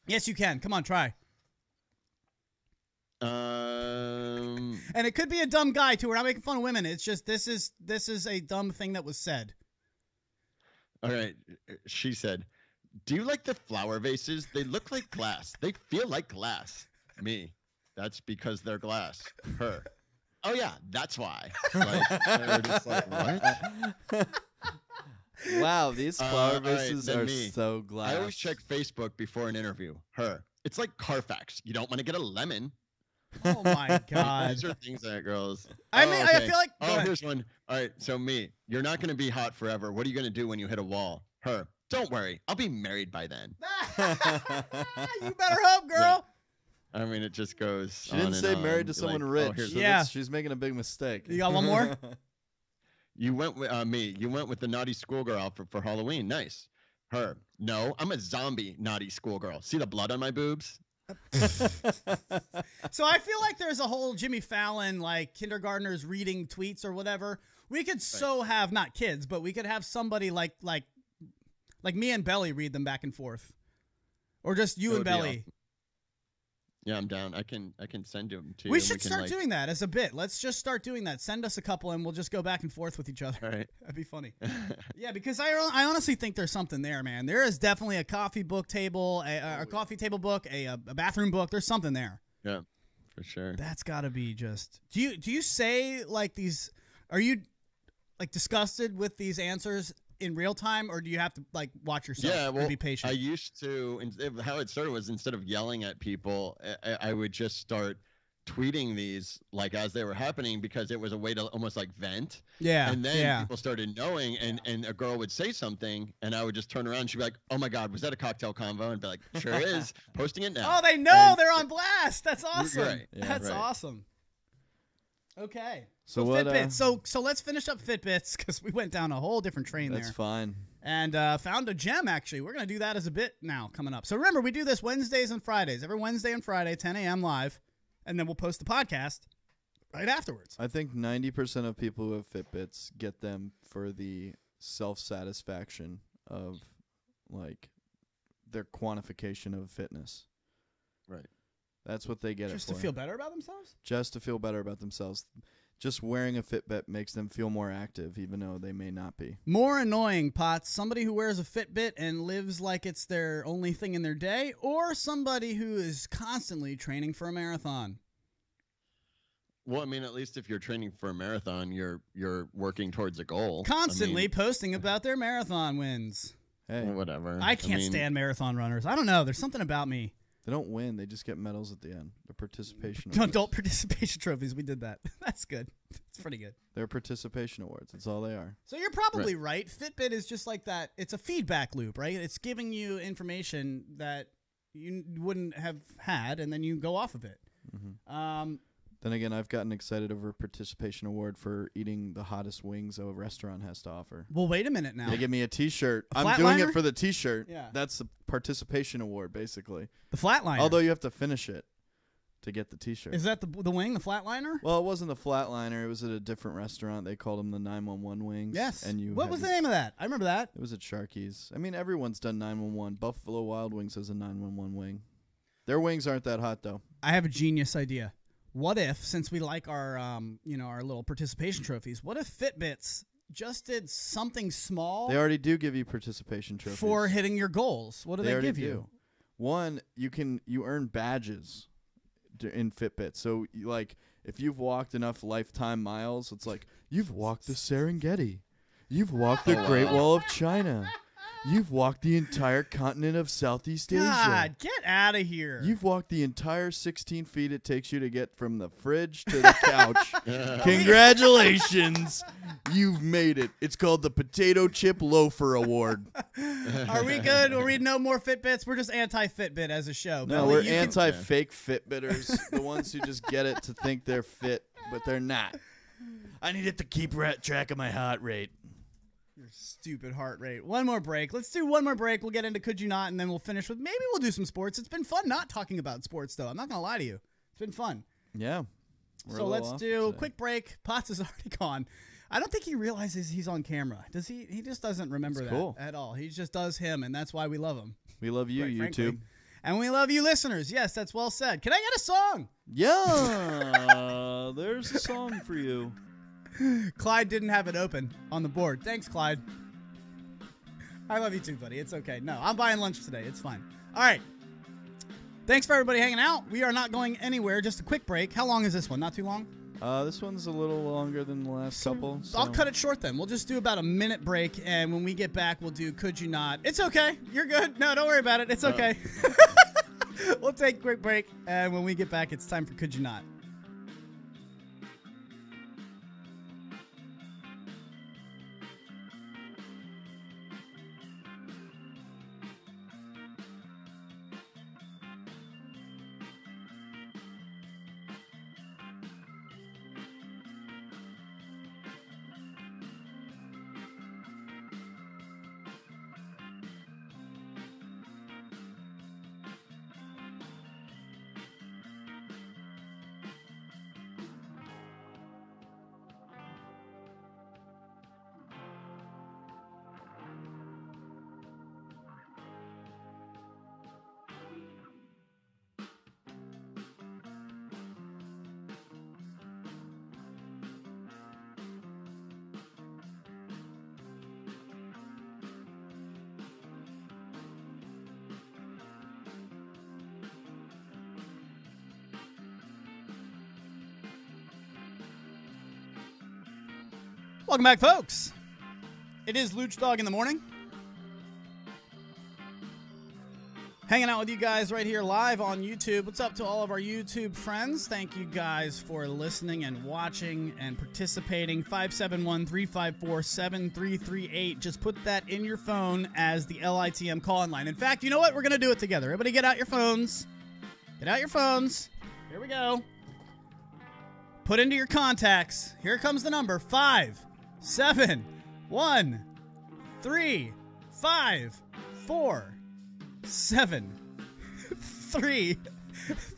Yes, you can. Come on, try. And it could be a dumb guy too. We're not making fun of women. It's just this is a dumb thing that was said. All right. She said, "Do you like the flower vases? They look like glass. They feel like glass." Me. "That's because they're glass." Her. "Oh yeah, that's why." Like, we're just like, what? Wow, these flower all right, vases then are me. so glass. I always check Facebook before an interview. Her. "It's like Carfax. You don't want to get a lemon." Oh my god. These are things that girls. I mean, I okay. feel like. go Oh, ahead. here's one. All right, so me. "You're not going to be hot forever. What are you going to do when you hit a wall?" Her. "Don't worry. I'll be married by then." You better hope, girl. I mean, it just goes. She didn't say married to someone rich. here's so Yeah. that's- she's making a big mistake. You got one more? You went with me. You went with the naughty schoolgirl outfit for Halloween. Nice. Her. "No, I'm a zombie naughty schoolgirl. See the blood on my boobs?" So I feel like there's a whole Jimmy Fallon, like kindergartners reading tweets or whatever. We could so have not kids, but we could have somebody like me and Belly read them back and forth, or just you That and would be Belly. awesome. Yeah, I'm down. I can send them to you. We and should can, start like- doing that as a bit. Let's just start doing that. Send us a couple, and we'll just go back and forth with each other. All right. That'd be funny. Yeah, because I honestly think there's something there, man. There is definitely a coffee book table, a coffee table book, a bathroom book. There's something there. Yeah, for sure. That's got to be just. Do you say like these? Are you like disgusted with these answers in real time, or do you have to like watch yourself Yeah, well, and be patient? I used to. How it started was instead of yelling at people, I would just start tweeting these like as they were happening because it was a way to almost like vent. Yeah, And then yeah. people started knowing, and a girl would say something, and I would just turn around. And she'd be like, "Oh my God, was that a cocktail convo?" And be like, "Sure is." Posting it now. Oh, they know And- they're on blast. That's awesome. Right, yeah, That's right. awesome. Okay. So what, Fitbits. So let's finish up Fitbits because we went down a whole different train That's there. fine. And found a gem, actually. We're going to do that as a bit now coming up. So remember, we do this Wednesdays and Fridays. Every Wednesday and Friday, 10 a.m. live. And then we'll post the podcast right afterwards. I think 90% of people who have Fitbits get them for the self-satisfaction of, like, their quantification of fitness. Right. That's what they get Just it to for. feel better about themselves? Just to feel better about themselves. Just wearing a Fitbit makes them feel more active, even though they may not be. More annoying, Potts, somebody who wears a Fitbit and lives like it's their only thing in their day, or somebody who is constantly training for a marathon? Well, I mean, at least if you're training for a marathon, you're working towards a goal. Constantly posting about their marathon wins. Hey, Whatever. I can't mean, stand marathon runners. I don't know. There's something about me. they don't win. They just get medals at the end. The participation awards. Adult participation trophies. We did that. That's good. It's pretty good. They're participation awards. That's all they are. So you're probably right. Fitbit is just like that. It's a feedback loop, right? It's giving you information that you wouldn't have had, and then you go off of it. Then again, I've gotten excited over a participation award for eating the hottest wings a restaurant has to offer. Well, wait a minute now. They give me a T-shirt. A I'm doing flatliner? it for the T-shirt. Yeah. That's the participation award, basically. The flatliner. Although you have to finish it to get the T-shirt. Is that the wing, the flatliner? Well, it wasn't the flatliner. It was at a different restaurant. They called them the 911 wings. Yes. And you. What had was to- the name of that? I remember that. It was at Sharky's. I mean, everyone's done 911. Buffalo Wild Wings has a 911 wing. Their wings aren't that hot though. I have a genius idea. What if, since we like our, our little participation trophies, what if Fitbits just did something small They already do give you participation trophies. for hitting your goals? What do they already give do. you? One, you earn badges in Fitbit. So, like, if you've walked enough lifetime miles, it's like, you've walked the Serengeti. You've walked the Great Wall of China. You've walked the entire continent of Southeast Asia. God, get out of here. You've walked the entire 16 feet it takes you to get from the fridge to the couch. Congratulations. You've made it. It's called the Potato Chip Loafer Award. Are we good? Are we no more Fitbits? We're just anti-Fitbit as a show. No, Billy, we're you can- anti-fake Fitbitters. The ones who just get it to think they're fit, but they're not. I need it to keep track of my heart rate. Your stupid heart rate. One more break. Let's do one more break. We'll get into Could You Not, and then we'll finish with maybe we'll do some sports. It's been fun not talking about sports, though. I'm not going to lie to you. It's been fun. Yeah. We're a So little let's off do a today. quick break. Potts is already gone. I don't think he realizes he's on camera. Does he? He just doesn't remember That's that cool. at all. He just does him, and that's why we love him. We love you, quite YouTube. frankly. And we love you, listeners. Yes, that's well said. Can I get a song? Yeah, there's a song for you. Clyde didn't have it open on the board. Thanks, Clyde. I love you too, buddy. It's okay. No, I'm buying lunch today. It's fine. All right. Thanks for everybody hanging out. We are not going anywhere. Just a quick break. How long is this one? Not too long? This one's a little longer than the last couple. I'll so- cut it short then. We'll just do about a minute break, and when we get back, we'll do Could You Not. It's okay. You're good. No, don't worry about it. It's okay. We'll take a quick break, and when we get back, it's time for Could You Not. Welcome back, folks. It is Luch Dog in the morning. Hanging out with you guys right here live on YouTube. What's up to all of our YouTube friends? Thank you guys for listening and watching and participating. 571-354-7338. Just put that in your phone as the LITM call-in line. In fact, you know what? We're going to do it together. Everybody get out your phones. Get out your phones. Here we go. Put into your contacts. Here comes the number. 5, 7, 1, 3, 5, 4, 7, 3,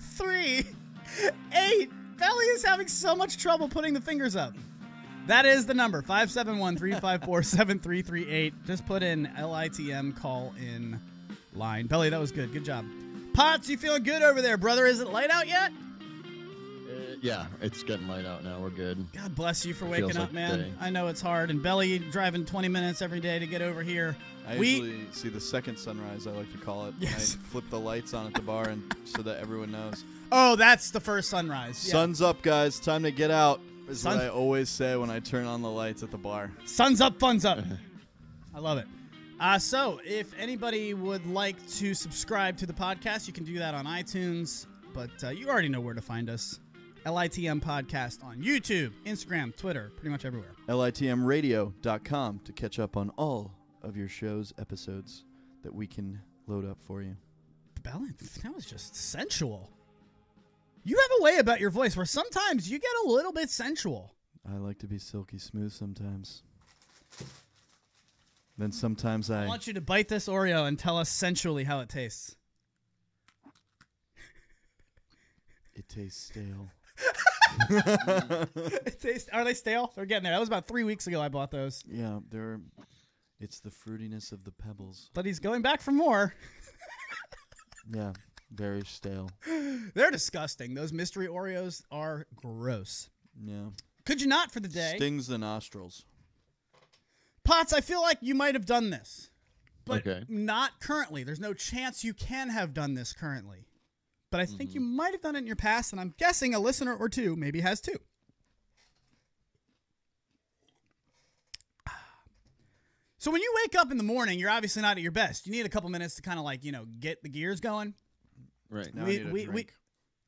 3, 8. Belly is having so much trouble putting the fingers up. That is the number, 571-354-7338. Just put in LITM call in line. Belly, that was good. Good job. Potts, you feeling good over there, brother? Is it light out yet? Yeah, it's getting light out now. We're good. God bless you for Feels waking up, like man. day. I know it's hard. And Belly driving 20 minutes every day to get over here. I usually see the second sunrise, I like to call it. Yes. I flip the lights on at the bar and so that everyone knows. Oh, that's the first sunrise. Yeah. Sun's up, guys. Time to get out. Is Sun- what I always say when I turn on the lights at the bar. Sun's up, fun's up. I love it. So, if anybody would like to subscribe to the podcast, you can do that on iTunes. But you already know where to find us. LITM Podcast on YouTube, Instagram, Twitter, pretty much everywhere. LITMradio.com to catch up on all of your show's episodes that we can load up for you. Belly, that was just sensual. You have a way about your voice where sometimes you get a little bit sensual. I like to be silky smooth sometimes. Then sometimes I want you to bite this Oreo and tell us sensually how it tastes. It tastes stale. Are they stale? They're getting there. That was about 3 weeks ago I bought those. Yeah, it's the fruitiness of the pebbles. But he's going back for more. Yeah, very stale. They're disgusting. Those mystery Oreos are gross. Yeah. Could you not for the day? Stings the nostrils. Potts, I feel like you might have done this. But Okay. not currently. There's no chance you can have done this currently. But I think you might have done it in your past, and I'm guessing a listener or two maybe has too. So when you wake up in the morning, you're obviously not at your best. You need a couple minutes to kind of get the gears going. Right. Now I need a drink.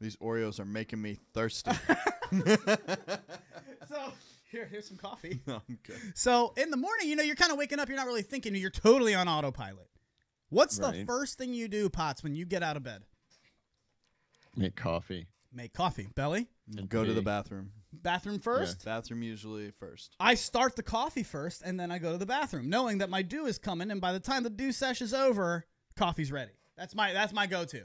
These Oreos are making me thirsty. So here's some coffee. No, I'm good. So in the morning, you're kind of waking up. You're not really thinking. You're totally on autopilot. What's the Right. first thing you do, Potts, when you get out of bed? Make coffee. Make coffee. Belly? And Go to the pee. bathroom. Bathroom first? Bathroom usually first. I start the coffee first, and then I go to the bathroom, knowing that my dew is coming, and by the time the dew sesh is over, coffee's ready. That's my go-to.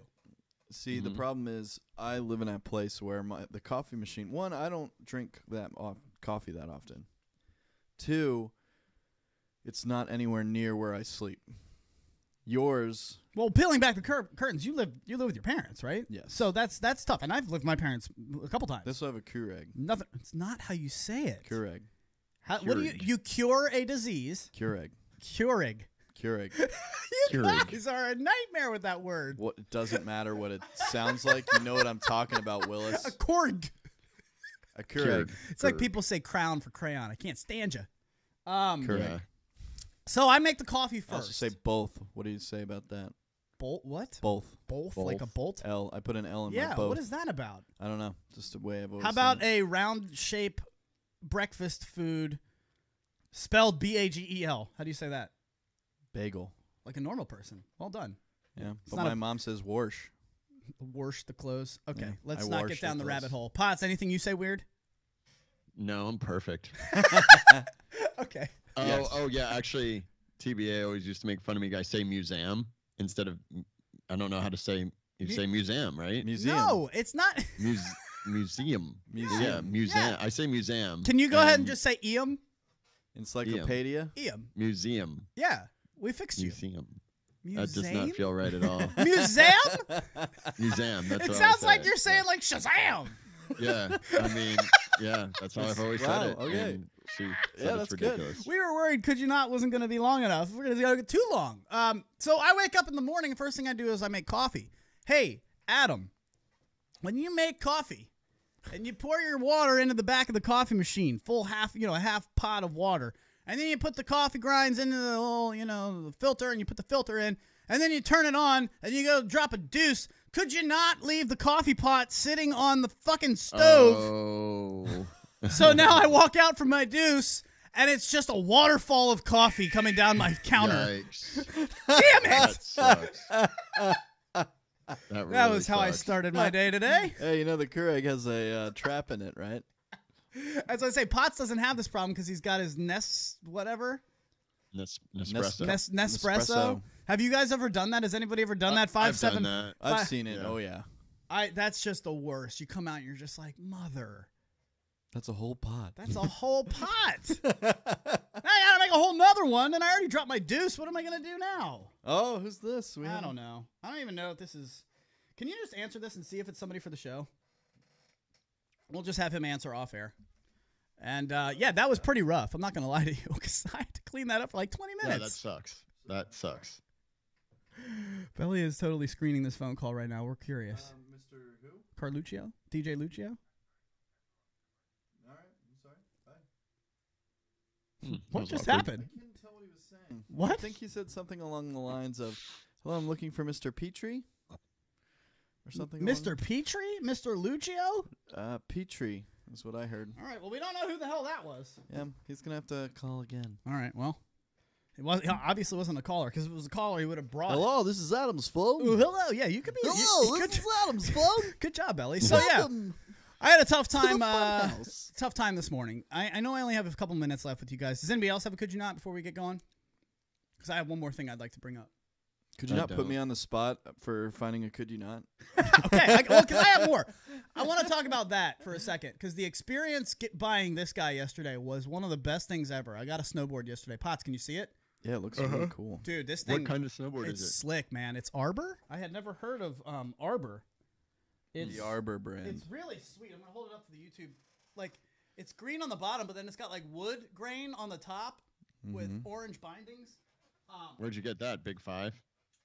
See, the problem is I live in a place where the coffee machine. One, I don't drink coffee that often. Two, it's not anywhere near where I sleep. Yours. Well, peeling back the curtains, you live with your parents, right? Yes. So that's tough, and I've lived with my parents a couple times. This will have a Keurig. Nothing. It's not how you say it. Keurig. What do you cure a disease? Keurig. Keurig. Keurig. You Keurig. guys are a nightmare with that word. What? It doesn't matter what it sounds like. You know what I'm talking about, Willis. A Korg. A Keurig. It's like people say crown for crayon. I can't stand you. Keurig. Yeah. So I make the coffee I also first. say both. What do you say about that? Bolt what? Both. Both? Like a bolt? L. I put an L in Yeah, my both. what is that about? I don't know. Just a way I've always How about done it. a round shape breakfast food spelled B-A-G-E-L? How do you say that? bagel? Like a normal person. Well done. Yeah. It's But not my a- mom says warsh. Wash the clothes. Okay, Yeah, let's I not wash get down the the rabbit clothes. hole. Potts, anything you say weird? No, I'm perfect. Okay. Oh, Yes. oh yeah. Actually, TBA always used to make fun of me. Guys say museum instead of. I don't know how to say. You say museum, right? Museum. No, it's not. Museum. Museum. Yeah, museum. Yeah. I say museum. Can you go ahead and just say Eam? Encyclopedia. Eam. museum? Yeah, we fixed you. Museum. That does Museum? not feel right at all. Museum? Museum. That's It what I sounds say like it, you're but- saying like Shazam. Yeah, I mean, yeah, that's how I've always Wow, said it. okay. And she Yeah, said that's it's good. ridiculous. We were worried Could You Not wasn't going to be long enough. We're going to go too long. So I wake up in the morning, and first thing I do is I make coffee. Hey, Adam, when you make coffee and you pour your water into the back of the coffee machine, full half pot of water, and then you put the coffee grinds into the little, the filter, and you put the filter in, and then you turn it on, and you go drop a deuce. Could you not leave the coffee pot sitting on the fucking stove? Oh. So now I walk out from my deuce, and it's just a waterfall of coffee coming down my counter. Yikes. Damn it! That sucks. That was how I started my day today. Hey, the Keurig has a trap in it, right? As I say, Potts doesn't have this problem because he's got his Nespresso. Nespresso. Have you guys ever done that? Has anybody ever done that? I've done that. I've seen it. Yeah. Oh, yeah. That's just the worst. You come out and you're just like, mother. That's a whole pot. That's a whole pot. Now I gotta make a whole nother one, and I already dropped my deuce. What am I gonna do now? Oh, who's this? I don't know. I don't even know if this is. Can you just answer this and see if it's somebody for the show? We'll just have him answer off air. And yeah, that was pretty rough. I'm not gonna lie to you because I had to clean that up for like 20 minutes. Yeah, that sucks. That sucks. Belly is totally screening this phone call right now. We're curious. Mr. Who? Carluccio? DJ Lucio? All right, I'm sorry. Bye. What just awkward. happened? I couldn't tell what he was saying. What? I think he said something along the lines of, "Hello, I'm looking for Mr. Petrie," or something. Mr. Petrie? Mr. Lucio? Petrie is what I heard. All right, well, we don't know who the hell that was. Yeah, he's gonna have to call again. All right, well, it obviously wasn't a caller because if it was a caller, he would have brought it. Hello, this is Adam's phone. Ooh, hello, yeah, you could be. Hello, you this is Adam's phone. Good job, Belly. So yeah, Welcome I had a tough to the time. funhouse. Tough time this morning. I know I only have a couple minutes left with you guys. Does anybody else have a could you not before we get going? Because I have one more thing I'd like to bring up. Could you not put me on the spot for finding a could you not? Okay, because I have more. I want to talk about that for a second because the experience buying this guy yesterday was one of the best things ever. I got a snowboard yesterday. Potts, can you see it? Yeah, it looks really cool. Dude, this thing. What kind of snowboard it's is it? slick, man. It's Arbor. I had never heard of Arbor. It's The Arbor brand. It's really sweet. I'm gonna hold it up to the YouTube. Like, it's green on the bottom, but then it's got like wood grain on the top with orange bindings. Where'd you get that? Big Five?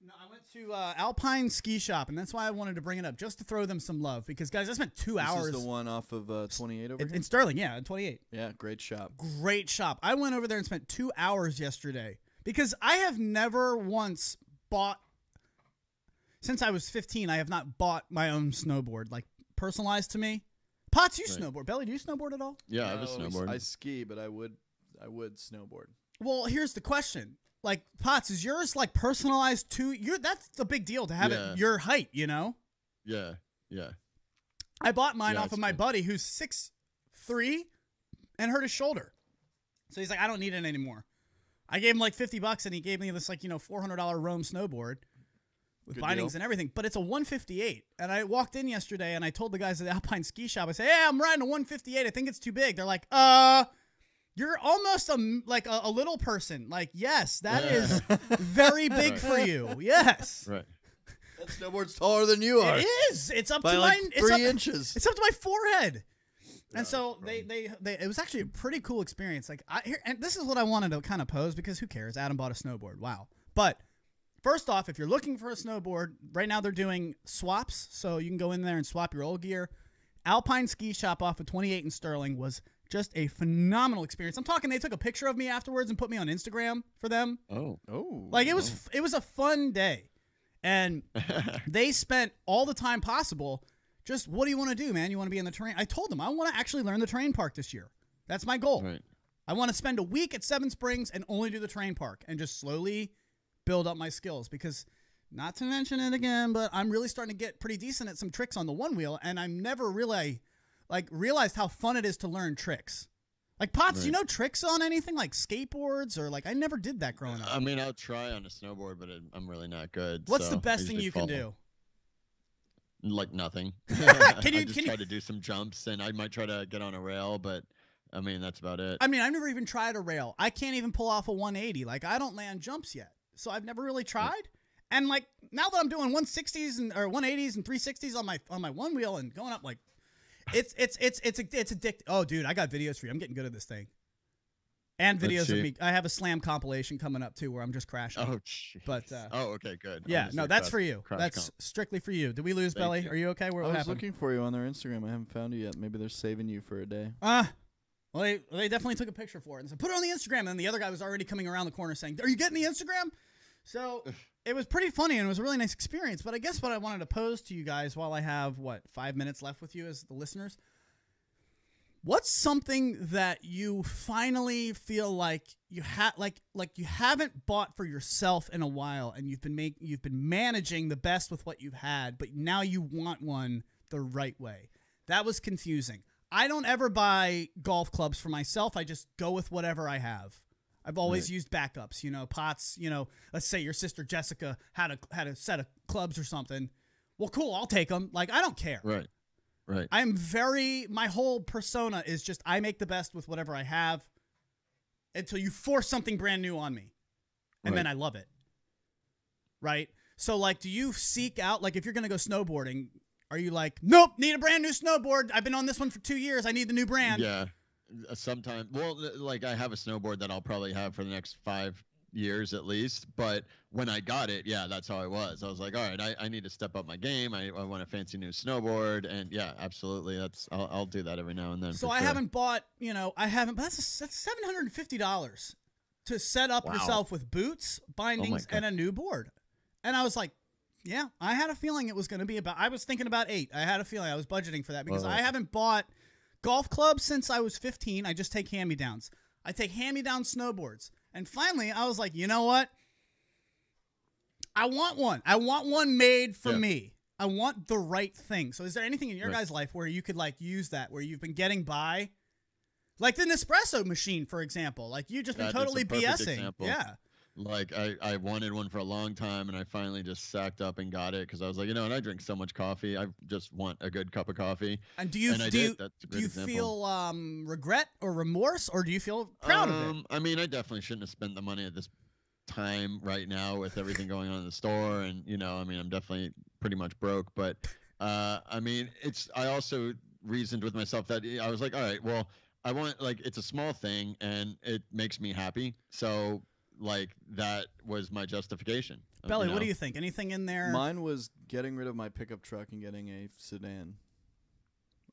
No, I went to Alpine Ski Shop, and that's why I wanted to bring it up, just to throw them some love. Because, guys, I spent 2 hours. This is the one off of 28 over here? In Sterling, yeah, 28. Yeah, great shop. Great shop. I went over there and spent 2 hours yesterday because I have never once bought, since I was 15, I have not bought my own snowboard, like personalized to me. Potts, you snowboard. Belly, do you snowboard at all? Yeah, I have a snowboard. I ski, but I would snowboard. Well, here's the question. Like, Potts, is yours like personalized to you? That's the big deal to have it your height, you know? Yeah, yeah. I bought mine off of my buddy who's 6'3" and hurt his shoulder. So he's like, I don't need it anymore. I gave him like $50 and he gave me this like, $400 Rome snowboard with bindings and everything. But it's a 158. And I walked in yesterday and I told the guys at the Alpine Ski Shop, I said, hey, I'm riding a 158. I think it's too big. They're like, you're almost a little person. Like, yes, that is very big for you. Yes. Right. That snowboard's taller than you are. It is. It's up by to like mine. 3 inches. It's up to my forehead. And so they it was actually a pretty cool experience. Like and this is what I wanted to kind of pose because who cares? Adam bought a snowboard. Wow. But first off, if you're looking for a snowboard, right now they're doing swaps, so you can go in there and swap your old gear. Alpine Ski Shop off of 28 in Sterling was just a phenomenal experience. I'm talking they took a picture of me afterwards and put me on Instagram for them. Oh. Like it was a fun day. And they spent all the time possible. Just what do you want to do, man? You want to be in the terrain? I told them I want to actually learn the terrain park this year. That's my goal. Right. I want to spend a week at Seven Springs and only do the terrain park and just slowly build up my skills because not to mention it again, but I'm really starting to get pretty decent at some tricks on the one wheel and I'm never really realized how fun it is to learn tricks. Like Potts, Right. you know tricks on anything like skateboards or like I never did that growing up. I mean, I'll try on a snowboard, but I'm really not good. What's so the I best thing usually you can fall. do? Like nothing. Can I you- just try to do some jumps, and I might try to get on a rail, but I mean that's about it. I mean, I've never even tried a rail. I can't even pull off a 180. Like I don't land jumps yet, so I've never really tried. And like now that I'm doing 160s or 180s and 360s on my one wheel and going up, like it's addictive. Oh, dude, I got videos for you. I'm getting good at this thing. And Let's videos of see. me. I have a slam compilation coming up too, where I'm just crashing. Oh, jeez. But, oh, okay, good. Yeah, I'll just no, do that's crash- for you. crash That's comp. strictly for you. Did we lose, Thank Belly? you. Are you okay? What I was happened? looking for you on their Instagram. I haven't found you yet. Maybe they're saving you for a day. Well, they definitely took a picture for it and said, put it on the Instagram. And then the other guy was already coming around the corner saying, are you getting the Instagram? So it was pretty funny, and it was a really nice experience. But I guess what I wanted to pose to you guys while I have, 5 minutes left with you as the listeners, what's something that you finally feel like you you haven't bought for yourself in a while, and you've been managing the best with what you've had, but now you want one the right way? That was confusing. I don't ever buy golf clubs for myself. I just go with whatever I have. I've always used backups, pots, let's say your sister Jessica had a set of clubs or something. Well, cool, I'll take them. Like, I don't care. Right. My whole persona is just I make the best with whatever I have until you force something brand new on me. And then I love it. Right? So, like, do you seek out, like, if you're going to go snowboarding, are you like, nope, need a brand new snowboard. I've been on this one for 2 years. I need the new brand. Yeah. Sometimes, well, like I have a snowboard that I'll probably have for the next 5 years at least. But when I got it, yeah, that's how I was. I was like, all right, I need to step up my game. I want a fancy new snowboard, and yeah, absolutely, I'll do that every now and then. So I haven't bought, but that's $750 to set up yourself with boots, bindings, and a new board. And I was like, yeah, I had a feeling it was going to be I was thinking about 8. I had a feeling I was budgeting for that because I haven't bought golf clubs since I was 15. I just take hand-me-downs. I take hand-me-down snowboards. And finally, I was like, you know what? I want one. I want one made for me. I want the right thing. So is there anything in your guys' life where you could, like, use that, where you've been getting by? Like the Nespresso machine, for example. Like, you've just been totally BSing. Example. Yeah. Like, I wanted one for a long time, and I finally just sacked up and got it because I was like, and I drink so much coffee. I just want a good cup of coffee. And do you feel regret or remorse, or do you feel proud of it? I mean, I definitely shouldn't have spent the money at this time right now with everything going on in the store, and I'm definitely pretty much broke. But I mean, I also reasoned with myself that I was like, all right, well, I want, like, it's a small thing and it makes me happy, so. Like, that was my justification. Belly, what do you think? Anything in there? Mine was getting rid of my pickup truck and getting a sedan.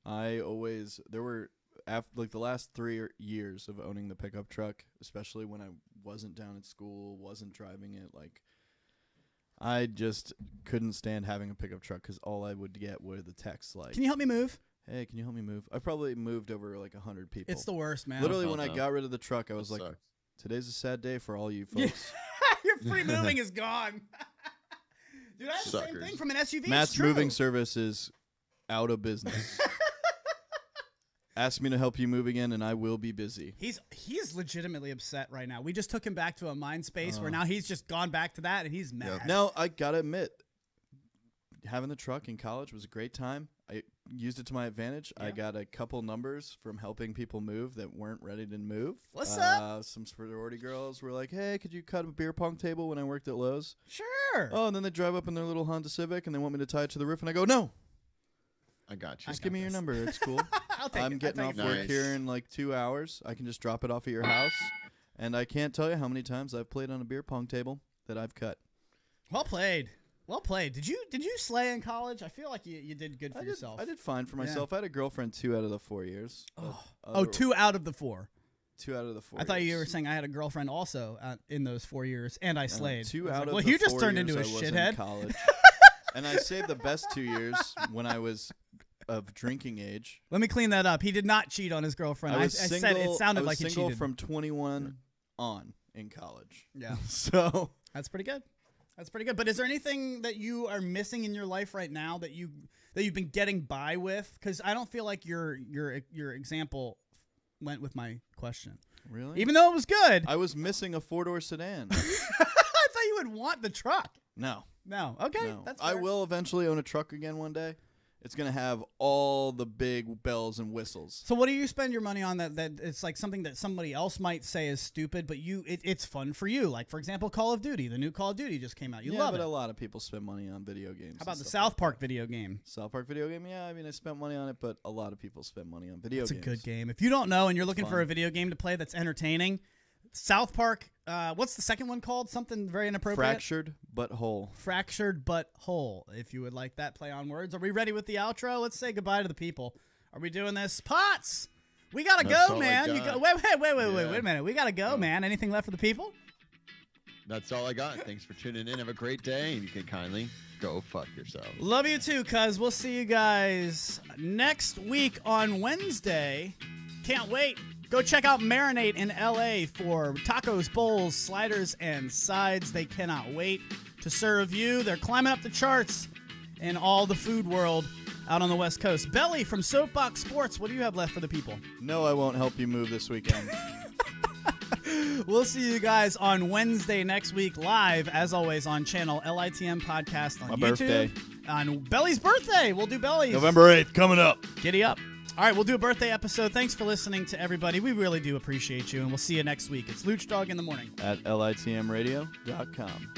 There were, after, the last 3 years of owning the pickup truck, especially when I wasn't down at school, wasn't driving it, like, I just couldn't stand having a pickup truck because all I would get were the texts like, can you help me move? Hey, can you help me move? I probably moved over like 100 people. It's the worst, man. Literally, when I got rid of the truck, I was like, today's a sad day for all you folks. Your free moving is gone. Dude, I had the same thing from an SUV. Matt's moving service is out of business. Ask me to help you move again, and I will be busy. He's legitimately upset right now. We just took him back to a mind space where now he's just gone back to that, and he's mad. Yeah. Now, I gotta admit, having the truck in college was a great time. I used it to my advantage. Yeah. I got a couple numbers from helping people move that weren't ready to move. What's up? Some sorority girls were like, hey, could you cut a beer pong table when I worked at Lowe's? Sure. Oh, and then they drive up in their little Honda Civic, and they want me to tie it to the roof, and I go, no. I got you. Just give me your number. It's cool. I'm getting off work here in like 2 hours. I can just drop it off at your house. And I can't tell you how many times I've played on a beer pong table that I've cut. Well played. Well played. Did you slay in college? I feel like you did good for yourself. I did fine for myself. Yeah. I had a girlfirend 2 out of the 4 years. 2 out of the 4. 2 out of the 4 I thought you were saying I had a girlfriend also in those 4 years, and I slayed. 2 out of the 4 years. Well, you just turned into a shithead. In college. And I saved the best 2 years when I was of drinking age. Let me clean that up. He did not cheat on his girlfriend. I said it sounded like he cheated. I was single from 21 on in college. Yeah. So that's pretty good. That's pretty good. But is there anything that you are missing in your life right now that you've been getting by with? Because I don't feel like your example went with my question. Really? Even though it was good. I was missing a 4-door sedan. I thought you would want the truck. No. Okay. No. That's fair. I will eventually own a truck again one day. It's going to have all the big bells and whistles. So what do you spend your money on that it's like something that somebody else might say is stupid, but it's fun for you? Like, for example, Call of Duty. The new Call of Duty just came out. You love it. Yeah, but a lot of people spend money on video games. How about the South Park video game? South Park video game? Yeah, I mean, I spent money on it, but a lot of people spend money on video games. It's a good game. If you don't know and you're looking for a video game to play that's entertaining, South Park, what's the second one called? Something very inappropriate? Fractured but whole. Fractured but whole. If you would like that play on words. Are we ready with the outro? Let's say goodbye to the people. Are we doing this? Potts! We gotta That's go, all I man. got. Wait a Yeah. minute. We gotta go, Oh. man. Anything left for the people? That's all I got. Thanks for tuning in. Have a great day, and you can kindly go fuck yourself. Love you too, cuz. We'll see you guys next week on Wednesday. Can't wait. Go check out Marinate in LA for tacos, bowls, sliders, and sides. They cannot wait to serve you. They're climbing up the charts in all the food world out on the West Coast. Belly from Soapbox Sports, what do you have left for the people? No, I won't help you move this weekend. We'll see you guys on Wednesday next week live, as always, on channel LITM Podcast on My YouTube. birthday. On Belly's birthday. We'll do Belly's. November 8th, coming up. Giddy up. All right, we'll do a birthday episode. Thanks for listening to everybody. We really do appreciate you, and we'll see you next week. It's Luch Dog in the Morning. At litmradio.com.